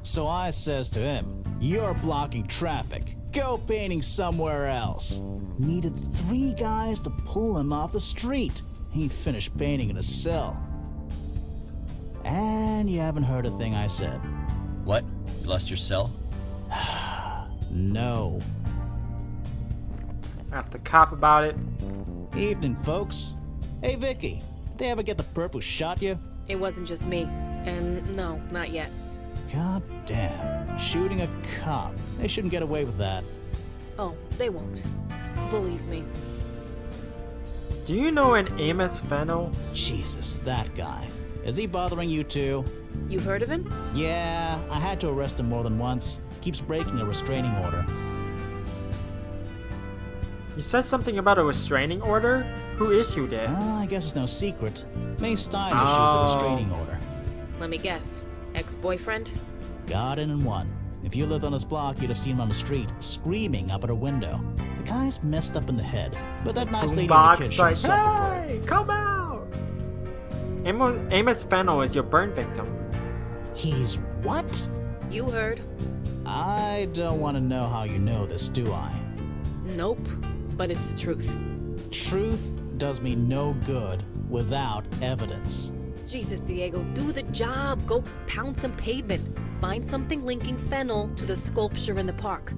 I: So I says to him, "You're blocking traffic. Go painting somewhere else." Needed 3 guys to pull him off the street. He finished painting in a cell. And you haven't heard a thing I said.
J: What? You lost your cell?
I: No.
A: Asked the cop about it.
I: Evening, folks. Hey, Vicky. Did they ever get the perp who shot you?
D: It wasn't just me. And no, not yet.
I: God damn. Shooting a cop. They shouldn't get away with that.
D: Oh, they won't. Believe me.
A: Do you know an Amos Fennel?
I: Jesus, that guy. Is he bothering you too?
D: You've heard of him?
I: Yeah, I had to arrest him more than once. Keeps breaking a restraining order.
A: You said something about a restraining order? Who issued it?
I: Well, I guess it's no secret. May Stein issued the restraining order.
D: Let me guess. Ex-boyfriend?
I: Got in and won. If you lived on his block, you'd have seen him on the street, screaming up at her window. The guy's messed up in the head, but that nice lady in the
A: Boombox
I: kitchen
A: like,
I: suffered for it.
A: hey, come out! Amos Fennel is your burn victim.
I: He's what?
D: You heard.
I: I don't want to know how you know this, do I?
D: Nope, but it's the truth.
I: Truth does me no good without evidence.
D: Jesus, Diego, do the job. Go pound some pavement. Find something linking Fennel to the sculpture in the park.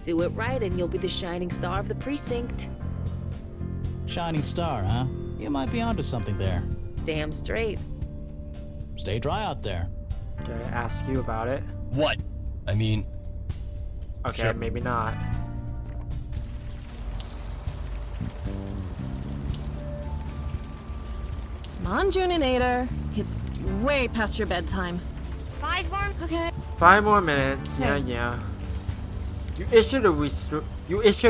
D: Do it right and you'll be the shining star of the precinct.
I: Shining star, huh? You might be onto something there.
D: Damn straight.
I: Stay dry out there.
A: Okay, ask you about it.
J: What? I mean,
A: Okay,
J: Sure.
A: maybe not.
G: Come on, Juninator. It's way past your bedtime.
H: 5 more?
G: Okay.
A: 5 more minutes. Yeah,
G: Okay.
A: yeah. You issued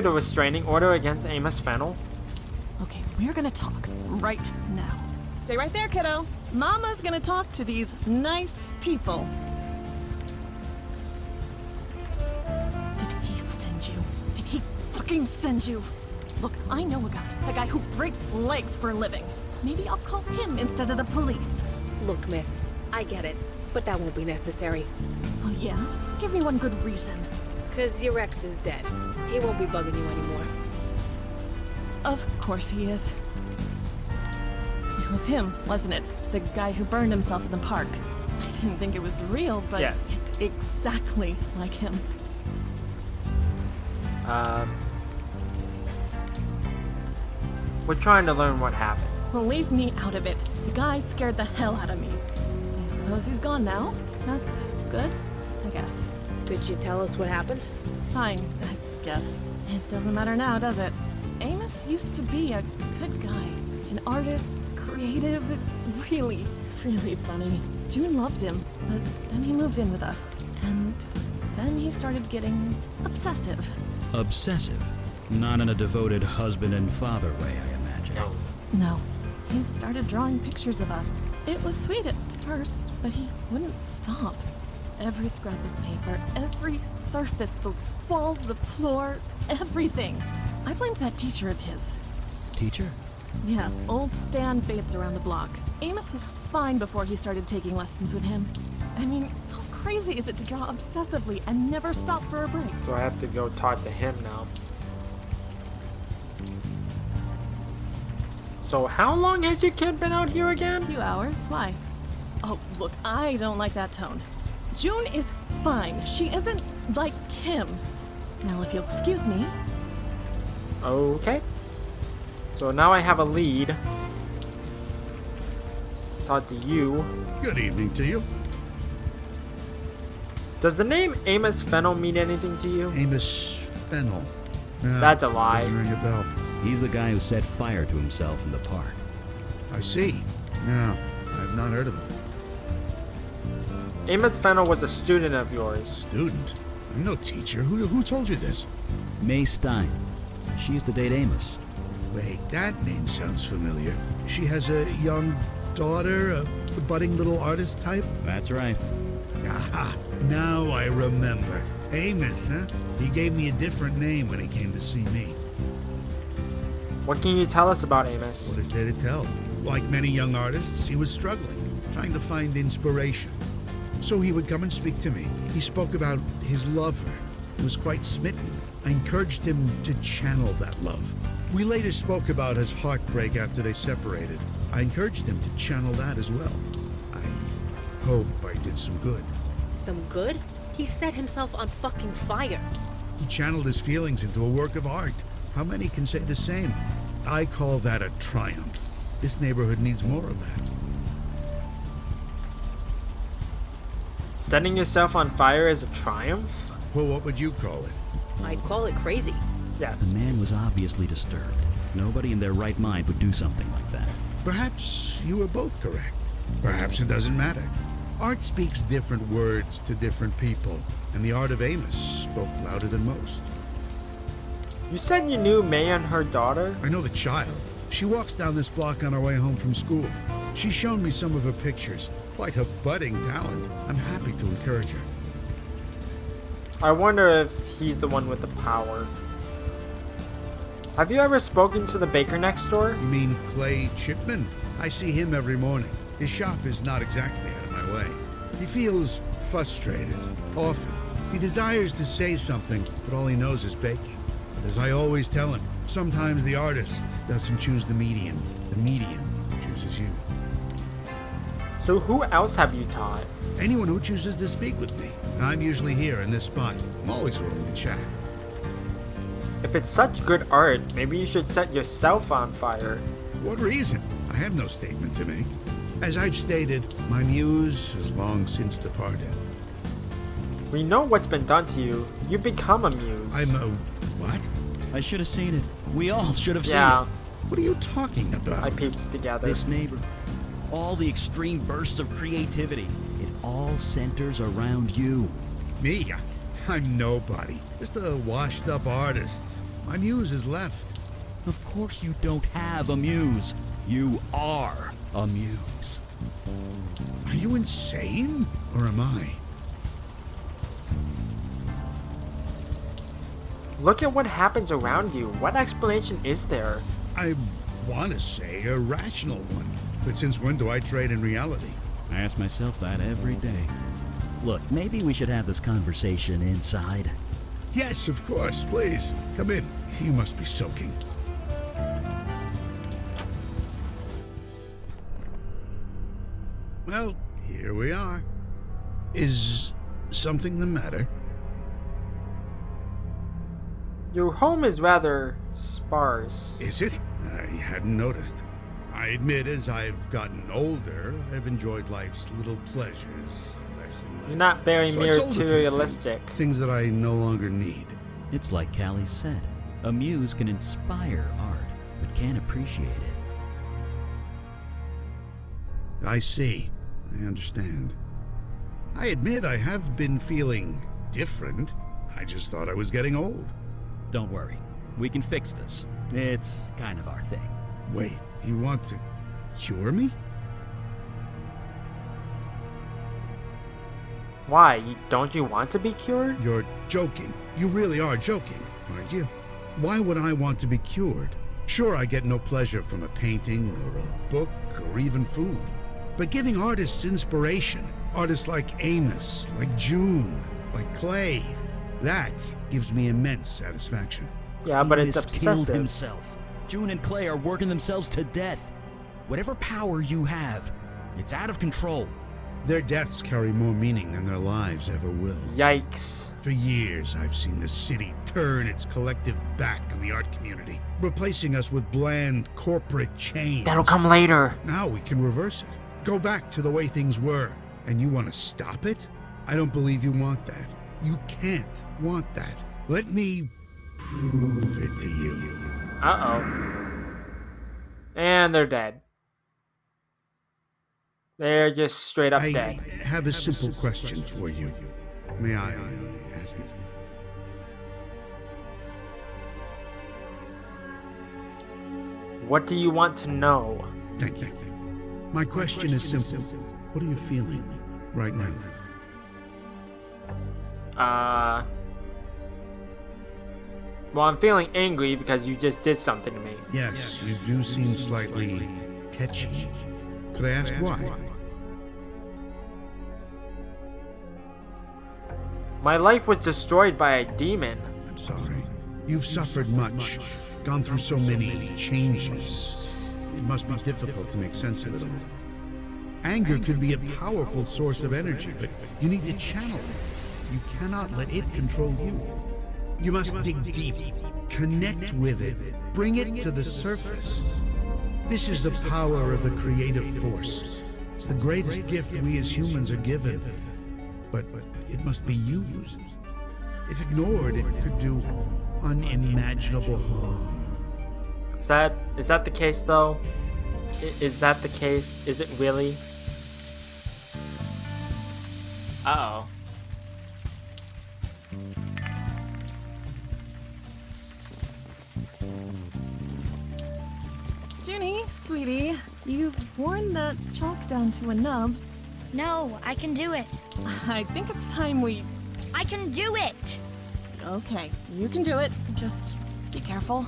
A: a restraining order against Amos Fennel?
G: Okay, we're gonna talk right now. Stay right there, kiddo. Mama's gonna talk to these nice people. Did he send you? Did he fucking send you? Look, I know a guy who breaks legs for a living. Maybe I'll call him instead of the police.
D: Look, miss, I get it, but that won't be necessary.
G: Oh yeah? Give me one good reason.
D: 'Cause your ex is dead. He won't be bugging you anymore.
G: Of course he is. It was him, wasn't it? The guy who burned himself in the park. I didn't think it was real, but
A: Yes.
G: it's exactly like him.
A: We're trying to learn what happened.
G: Well, leave me out of it. The guy scared the hell out of me. I suppose he's gone now. That's good, I guess.
D: Could you tell us what happened?
G: Fine, I guess. It doesn't matter now, does it? Amos used to be a good guy. An artist, creative, really, really funny. June loved him, but then he moved in with us. And then he started getting obsessive.
B: Obsessive. Not in a devoted husband and father way, I imagine.
G: No. He started drawing pictures of us. It was sweet at first, but he wouldn't stop. Every scrap of paper, every surface, the walls, the floor, everything. I blamed that teacher of his.
B: Teacher?
G: Yeah, old Stan Bates around the block. Amos was fine before he started taking lessons with him. I mean, how crazy is it to draw obsessively and never stop for a break?
A: So I have to go talk to him now. So how long has your kid been out here again?
G: A few hours. Why? Oh, look, I don't like that tone. June is fine. She isn't like him. Now, if you'll excuse me.
A: Okay. So now I have a lead. Talk to you.
K: Good evening to you.
A: Does the name Amos Fennel mean anything to you?
K: Amos Fennel. No,
A: That's a lie.
K: Doesn't ring a bell.
B: He's the guy who set fire to himself in the park.
K: I see. No, I've not heard of him.
A: Amos Fennel was a student of yours.
K: Student? I'm no teacher. Who told you this?
B: May Stein. She used to date Amos.
K: Wait, that name sounds familiar. She has a young daughter, a budding little artist type?
B: That's right.
K: Aha, now I remember. Amos, huh? He gave me a different name when he came to see me.
A: What can you tell us about Amos?
K: What is there to tell? Like many young artists, he was struggling, trying to find inspiration. So he would come and speak to me. He spoke about his lover. He was quite smitten. I encouraged him to channel that love. We later spoke about his heartbreak after they separated. I encouraged him to channel that as well. I hope I did some good.
D: Some good? He set himself on fucking fire.
K: He channeled his feelings into a work of art. How many can say the same? I call that a triumph. This neighborhood needs more of that.
A: Setting yourself on fire is a triumph?
K: Well, what would you call it?
D: I'd call it crazy.
A: Yes.
B: The man was obviously disturbed. Nobody in their right mind would do something like that.
K: Perhaps you were both correct. Perhaps it doesn't matter. Art speaks different words to different people, and the art of Amos spoke louder than most.
A: You said you knew May and her daughter?
K: I know the child. She walks down this block on her way home from school. She's shown me some of her pictures. Quite a budding talent. I'm happy to encourage her.
A: I wonder if he's the one with the power. Have you ever spoken to the baker next door?
K: You mean Clay Chipman? I see him every morning. His shop is not exactly out of my way. He feels frustrated, often. He desires to say something, but all he knows is baking. As I always tell him, sometimes the artist doesn't choose the medium chooses you.
A: So who else have you taught?
K: Anyone who chooses to speak with me. I'm usually here in this spot. I'm always willing to chat.
A: If it's such good art, maybe you should set yourself on fire.
K: What reason? I have no statement to make. As I've stated, my muse has long since departed.
A: We know what's been done to you. You become a muse.
K: I'm a... what?
B: I should have seen it. We all should have seen
A: Yeah,
B: it.
K: What are you talking about?
A: I pieced it together.
B: This neighbor, all the extreme bursts of creativity, it all centers around you.
K: Me? I'm nobody. Just a washed-up artist. My muse has left.
B: Of course you don't have a muse. You are a muse.
K: Are you insane? Or am I?
A: Look at what happens around you. What explanation is there?
K: I want to say a rational one. But since when do I trade in reality?
B: I ask myself that every day. Look, maybe we should have this conversation inside.
K: Yes, of course. Please, come in. You must be soaking. Well, here we are. Is something the matter?
A: Your home is rather sparse.
K: Is it? I hadn't noticed. I admit, as I've gotten older, I've enjoyed life's little pleasures less and less.
A: You're not very
K: So I sold a few
A: materialistic.
K: things that I no longer need.
B: It's like Callie said. A muse can inspire art, but can't appreciate it.
K: I see. I understand. I admit I have been feeling different. I just thought I was getting old.
B: Don't worry. We can fix this. It's kind of our thing.
K: Wait, you want to cure me?
A: Why? Don't you want to be cured?
K: You're joking. You really are joking, aren't you? Why would I want to be cured? Sure, I get no pleasure from a painting or a book or even food. But giving artists inspiration, artists like Amos, like June, like Clay, that gives me immense satisfaction.
A: Yeah, but
B: He
A: it's
B: has killed
A: obsessive.
B: himself. June and Clay are working themselves to death. Whatever power you have, it's out of control.
K: Their deaths carry more meaning than their lives ever will.
A: Yikes.
K: For years, I've seen the city turn its collective back on the art community, replacing us with bland corporate chains.
A: That'll come later.
K: Now we can reverse it. Go back to the way things were. And you want to stop it? I don't believe you want that. You can't want that. Let me prove it to you.
A: Uh-oh. And they're dead. They're just straight up
K: I
A: dead.
K: have a simple question for you. May I ask it?
A: What do you want to know?
K: Thank you. My question is simple. What are you feeling right now?
A: Well, I'm feeling angry because you just did something to me.
K: Yes, you do seem slightly tetchy. Could I ask why?
A: My life was destroyed by a demon.
K: I'm sorry. You've suffered much, gone through so many changes. It must be difficult to make sense of it all. Anger could be a powerful source of energy, but you need to channel it. You cannot let it control you. You must dig deep, connect with it, bring it to the surface. This is the power of the creative force. It's the greatest gift we as humans are given. But it must be used. If ignored, it could do unimaginable harm.
A: Is that the case though? Is that the case? Is it really? Uh-oh.
G: Junie, sweetie, you've worn that chalk down to a nub.
H: No, I can do it.
G: I think it's time we...
H: I can do it!
G: Okay, you can do it. Just be careful.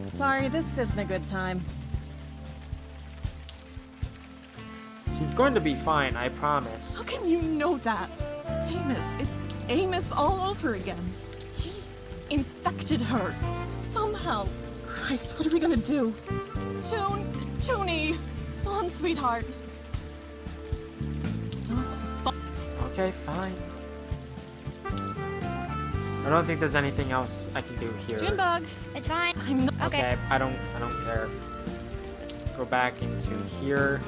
G: Sorry, this isn't a good time.
A: She's going to be fine, I promise.
G: How can you know that? It's Amos. It's Amos all over again. infected her. Somehow. Christ, what are we gonna do? Junie! Come on, sweetheart. Stop.
A: Okay, fine. I don't think there's anything else I can do here.
G: Junebug!
H: It's fine.
G: I'm not.
H: Okay.
A: Okay, I don't care. Go back into here.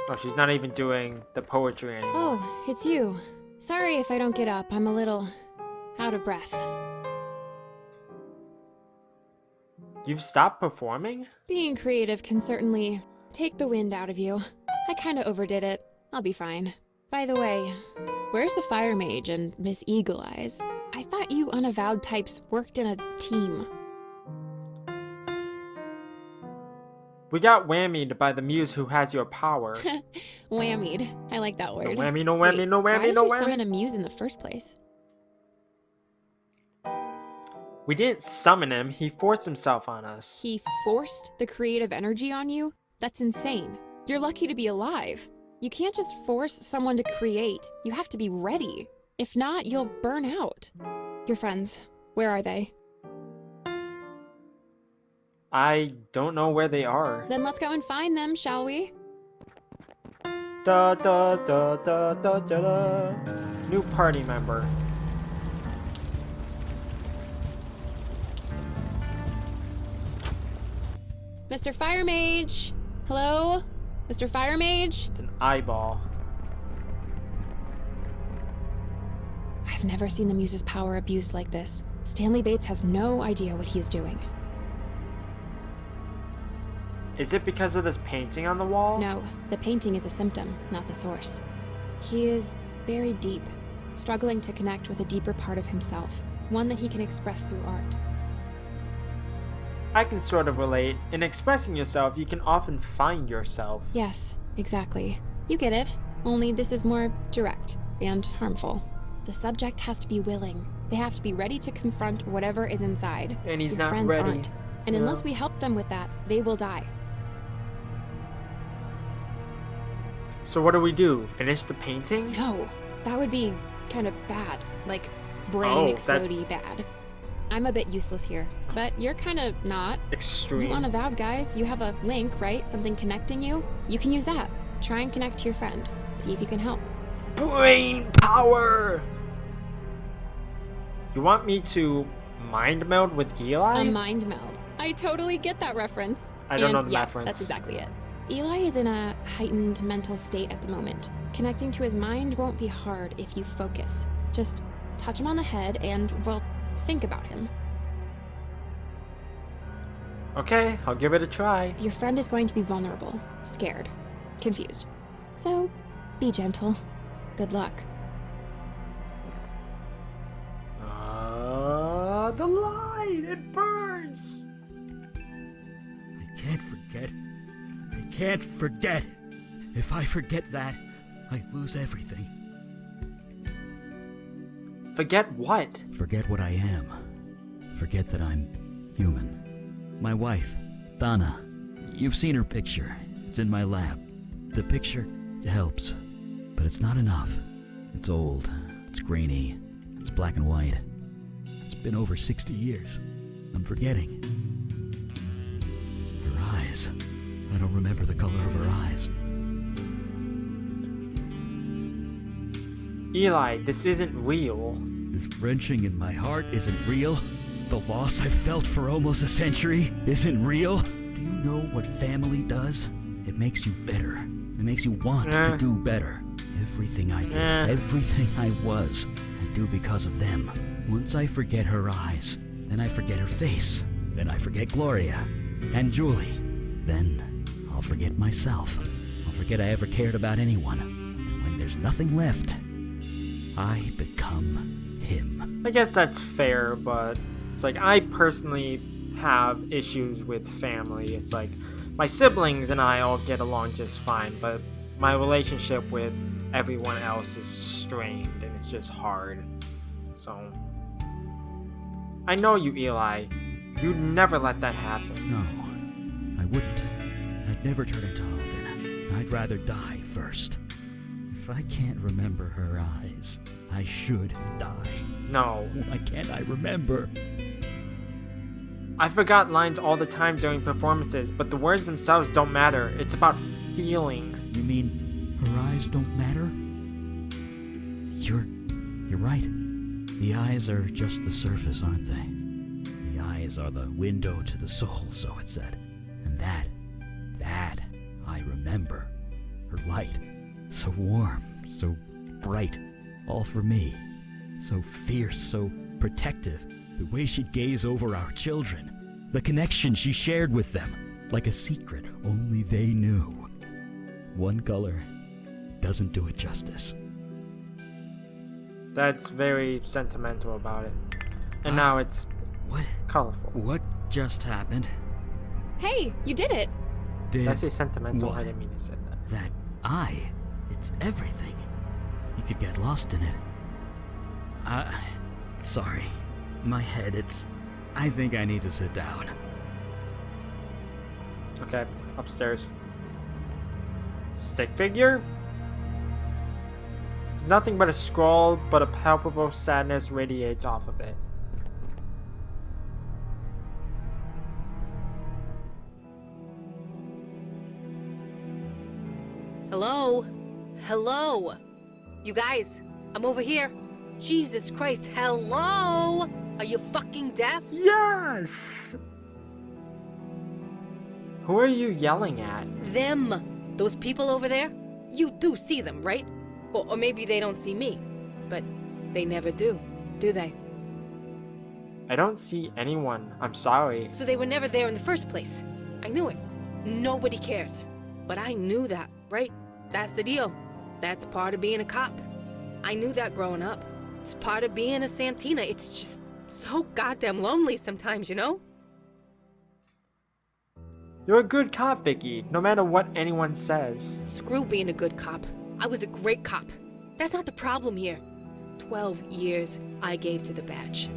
A: Oh, she's not even doing the poetry anymore.
F: Oh, it's you. Sorry if I don't get up. I'm a little out of breath.
A: You've stopped performing?
F: Being creative can certainly take the wind out of you. I kinda overdid it. I'll be fine. By the way, where's the Fire Mage and Miss Eagle Eyes? I thought you Unavowed types worked in a team.
A: We got whammied by the muse who has your power.
F: Whammied. I like that word.
A: No whammy, no whammy,
F: Wait,
A: no
F: why
A: whammy,
F: did
A: no
F: you
A: whammy.
F: summon a muse in the first place?
A: We didn't summon him, he forced himself on us.
F: He forced the creative energy on you? That's insane. You're lucky to be alive. You can't just force someone to create. You have to be ready. If not, you'll burn out. Your friends, where are they?
A: I don't know where they are.
F: Then let's go and find them, shall we?
A: Da da da da da da da. New party member.
F: Mr. Fire Mage! Hello? Mr. Fire Mage?
A: It's an eyeball.
F: I've never seen the Muse's power abused like this. Stanley Bates has no idea what he is doing.
A: Is it because of this painting on the wall?
F: No, the painting is a symptom, not the source. He is buried deep, struggling to connect with a deeper part of himself, one that he can express through art.
A: I can sort of relate. In expressing yourself, you can often find yourself.
F: Yes, exactly. You get it, only this is more direct and harmful. The subject has to be willing. They have to be ready to confront whatever is inside.
A: And he's
F: Your
A: not
F: friends
A: ready.
F: aren't. And
A: Yeah.
F: unless we help them with that, they will die.
A: So what do we do? Finish the painting?
F: No, that would be kind of bad. Like, brain
A: Oh,
F: explodey bad. I'm a bit useless here, but you're kind of not.
A: Extreme.
F: You Unavowed guys, you have a link, right? Something connecting you? You can use that. Try and connect to your friend. See if you can help.
A: Brain power! You want me to mind meld with Eli?
F: A mind meld. I totally get that reference.
A: I don't
F: And
A: know the
F: yeah,
A: reference.
F: That's exactly it. Eli is in a heightened mental state at the moment. Connecting to his mind won't be hard if you focus. Just touch him on the head and, well, think about him.
A: Okay, I'll give it a try.
F: Your friend is going to be vulnerable, scared, confused. So, be gentle. Good luck.
A: The light! It burns!
B: I can't forget. I can't forget. If I forget that, I lose everything.
A: Forget what?
B: Forget what I am. Forget that I'm human. My wife, Donna. You've seen her picture. It's in my lab. The picture helps, but it's not enough. It's old. It's grainy. It's black and white. It's been over 60 years. I'm forgetting. Her eyes. I don't remember the color of her eyes.
A: Eli, this isn't real.
B: This wrenching in my heart isn't real. The loss I've felt for almost a century isn't real. Do you know what family does? It makes you better. It makes you want to do better. Everything I did, everything I was, I do because of them. Once I forget her eyes, then I forget her face. Then I forget Gloria and Julie. Then I'll forget myself. I'll forget I ever cared about anyone. And when there's nothing left, I become him.
A: I guess that's fair, but it's like I personally have issues with family. It's like my siblings and I all get along just fine, but my relationship with everyone else is strained and it's just hard. So I know you, Eli. You'd never let that happen.
B: No, I wouldn't. I'd never turn into Alden. I'd rather die first. If I can't remember her eyes, I should die.
A: No.
B: Why can't I remember?
A: I forgot lines all the time during performances, but the words themselves don't matter. It's about feeling.
B: You mean her eyes don't matter? You're right. The eyes are just the surface, aren't they? The eyes are the window to the soul, so it said. And that I remember. Her light, so warm, so bright, all for me. So fierce, so protective. The way she'd gaze over our children. The connection she shared with them. Like a secret only they knew. One color doesn't do it justice.
A: That's very sentimental about it. And now it's
B: What?
A: colorful.
B: What just happened?
F: Hey, you did it!
A: Did I say sentimental?
B: What?
A: I didn't mean to say that.
B: That eye, it's everything. You could get lost in it. Sorry. My head, I think I need to sit down.
A: Okay, upstairs. Stick figure? It's nothing but a scroll, but a palpable sadness radiates off of it.
D: Hello? Hello? You guys, I'm over here. Jesus Christ, hello? Are you fucking deaf?
A: Yes! Who are you yelling at?
D: Them. Those people over there? You do see them, right? Or maybe they don't see me. But they never do they?
A: I don't see anyone. I'm sorry.
D: So they were never there in the first place. I knew it. Nobody cares. But I knew that, right? That's the deal. That's part of being a cop. I knew that growing up. It's part of being a Santina. It's just so goddamn lonely sometimes, you know?
A: You're a good cop, Vicky, no matter what anyone says.
D: Screw being a good cop. I was a great cop. That's not the problem here. 12 years I gave to the badge.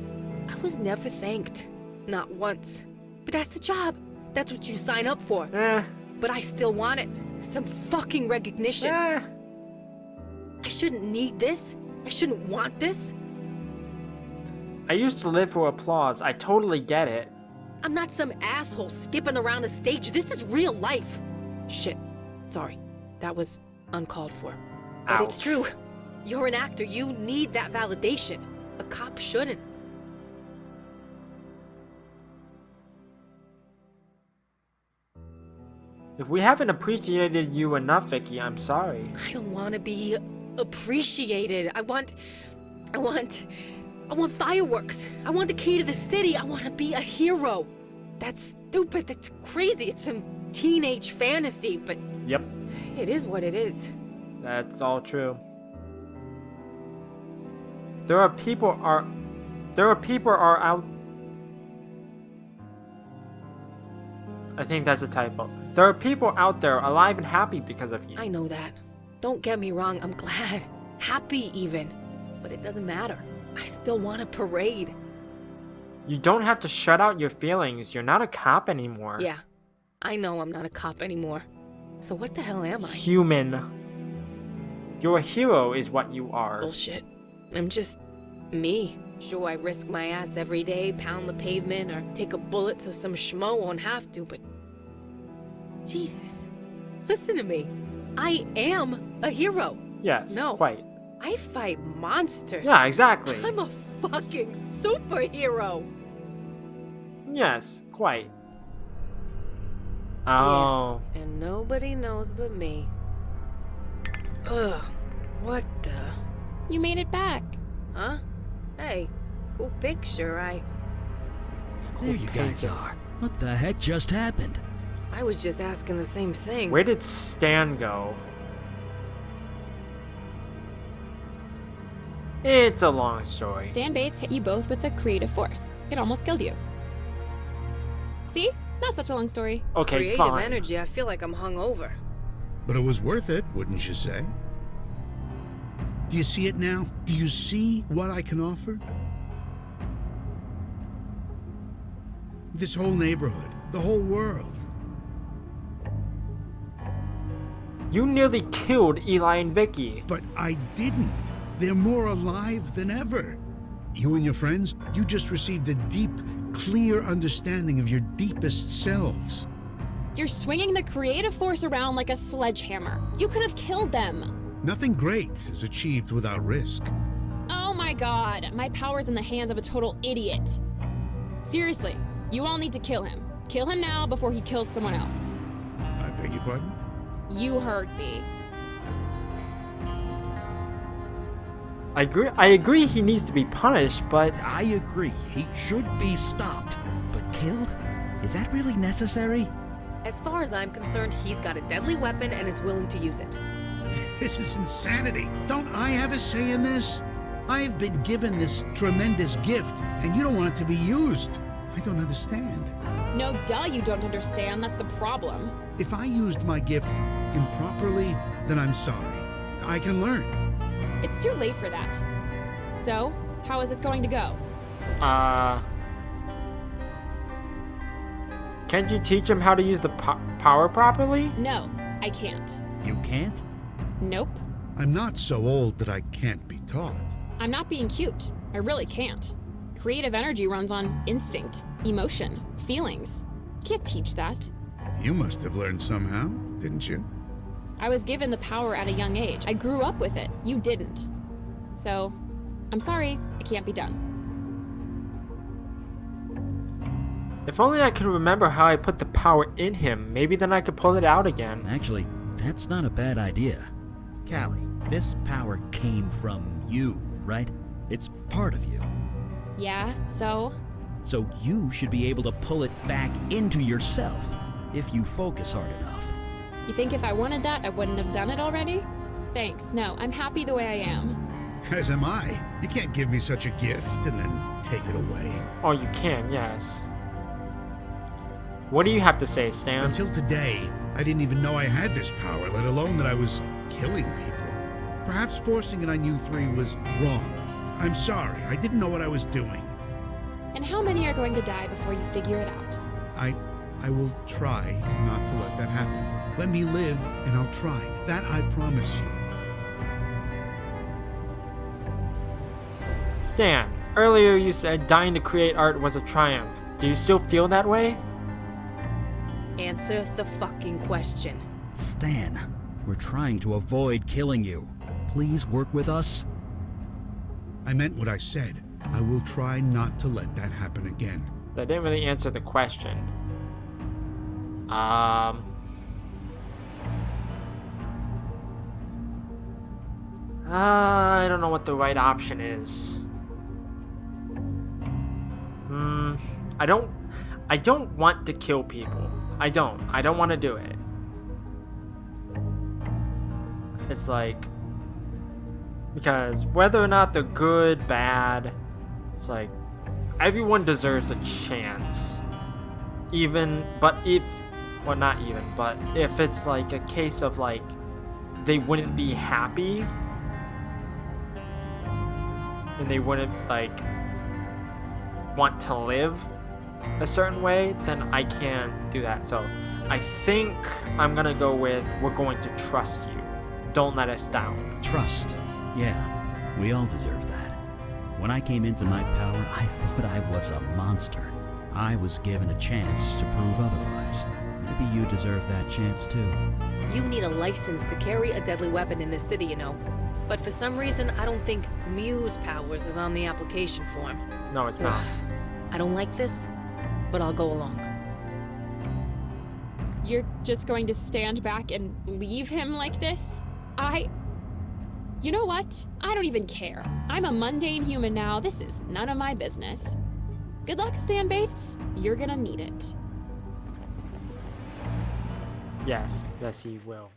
D: I was never thanked. Not once. But that's the job. That's what you sign up for. But I still want it. Some fucking recognition. I shouldn't need this. I shouldn't want this.
A: I used to live for applause. I totally get it.
D: I'm not some asshole skipping around a stage. This is real life. Shit. Sorry. That was uncalled for. But it's
A: Ouch.
D: true. You're an actor. You need that validation. A cop shouldn't.
A: If we haven't appreciated you enough, Vicky, I'm sorry.
D: I don't want to be appreciated. I want fireworks. I want the key to the city. I want to be a hero. That's stupid. That's crazy. It's some teenage fantasy, but
A: Yep,
D: it is what it is.
A: that's all true. There are people out. I think that's a typo. There are people out there alive and happy because of you.
D: I know that. Don't get me wrong. I'm glad. Happy even. But it doesn't matter. I still want a parade.
A: You don't have to shut out your feelings. You're not a cop anymore.
D: Yeah. I know I'm not a cop anymore. So what the hell am I?
A: Human. You're a hero is what you are.
D: Bullshit. I'm just me. Sure, I risk my ass every day, pound the pavement, or take a bullet so some schmo won't have to, but... Jesus. Listen to me. I am a hero.
A: Yes,
D: No.
A: quite.
D: I fight monsters.
A: Yeah, exactly.
D: I'm a fucking superhero.
A: Yes, quite. Oh.
D: Yeah, and nobody knows but me. Ugh. What the...
F: You made it back.
D: Huh? Hey, cool picture,
B: There you guys are. What the heck just happened?
D: I was just asking the same thing.
A: Where did Stan go? It's a long story.
F: Stan Bates hit you both with a creative force. It almost killed you. See? Not such a long story.
A: Okay,
D: Creative
A: fine.
D: energy, I feel like I'm hungover.
K: But it was worth it, wouldn't you say? Do you see it now? Do you see what I can offer? This whole neighborhood, the whole world.
A: You nearly killed Eli and Vicky.
K: But I didn't. They're more alive than ever. You and your friends, you just received a deep, clear understanding of your deepest selves.
F: You're swinging the creative force around like a sledgehammer. You could have killed them.
K: Nothing great is achieved without risk.
F: Oh my god, my power's in the hands of a total idiot. Seriously, you all need to kill him. Kill him now before he kills someone else.
K: I beg your pardon?
F: You heard me.
A: I agree he needs to be punished, but
B: I agree, he should be stopped. But killed? Is that really necessary?
D: As far as I'm concerned, he's got a deadly weapon and is willing to use it.
K: This is insanity. Don't I have a say in this? I've been given this tremendous gift, and you don't want it to be used. I don't understand.
F: No, duh, you don't understand. That's the problem.
K: If I used my gift improperly, then I'm sorry. I can learn.
F: It's too late for that. So, how is this going to go?
A: Can't you teach him how to use the power properly?
F: No, I can't.
B: You can't?
F: Nope.
K: I'm not so old that I can't be taught.
F: I'm not being cute. I really can't. Creative energy runs on instinct, emotion, feelings. Can't teach that.
K: You must have learned somehow, didn't you?
F: I was given the power at a young age. I grew up with it. You didn't. So, I'm sorry, it can't be done.
A: If only I could remember how I put the power in him, maybe then I could pull it out again.
B: Actually, that's not a bad idea. Callie, this power came from you, right? It's part of you.
F: Yeah, so?
B: So you should be able to pull it back into yourself, if you focus hard enough.
F: You think if I wanted that, I wouldn't have done it already? Thanks, no, I'm happy the way I am.
K: As am I. You can't give me such a gift and then take it away.
A: Oh, you can, yes. What do you have to say, Stan?
K: Until today, I didn't even know I had this power, let alone that I was killing people. Perhaps forcing it on you three was wrong. I'm sorry, I didn't know what I was doing.
F: And how many are going to die before you figure it out?
K: I will try not to let that happen. Let me live, and I'll try. That I promise you.
A: Stan, earlier you said dying to create art was a triumph. Do you still feel that way?
D: Answer the fucking question.
B: Stan, we're trying to avoid killing you. Please work with us.
K: I meant what I said. I will try not to let that happen again.
A: That didn't really answer the question. I don't know what the right option is. I don't want to kill people. I don't want to do it. It's like, because whether or not they're good, bad, it's like, everyone deserves a chance. But if it's like a case of like, they wouldn't be happy, and they wouldn't like want to live a certain way, then I can't do that. So I think I'm gonna go with, we're going to trust you. Don't let us down.
B: Trust. Yeah, we all deserve that. When I came into my power, I thought I was a monster. I was given a chance to prove otherwise. Maybe you deserve that chance too.
D: You need a license to carry a deadly weapon in this city, you know. But for some reason, I don't think Muse Powers is on the application form.
A: No, it's not.
D: I don't like this, but I'll go along.
F: You're just going to stand back and leave him like this? You know what? I don't even care. I'm a mundane human now. This is none of my business. Good luck, Stan Bates. You're gonna need it.
A: Yes, he will.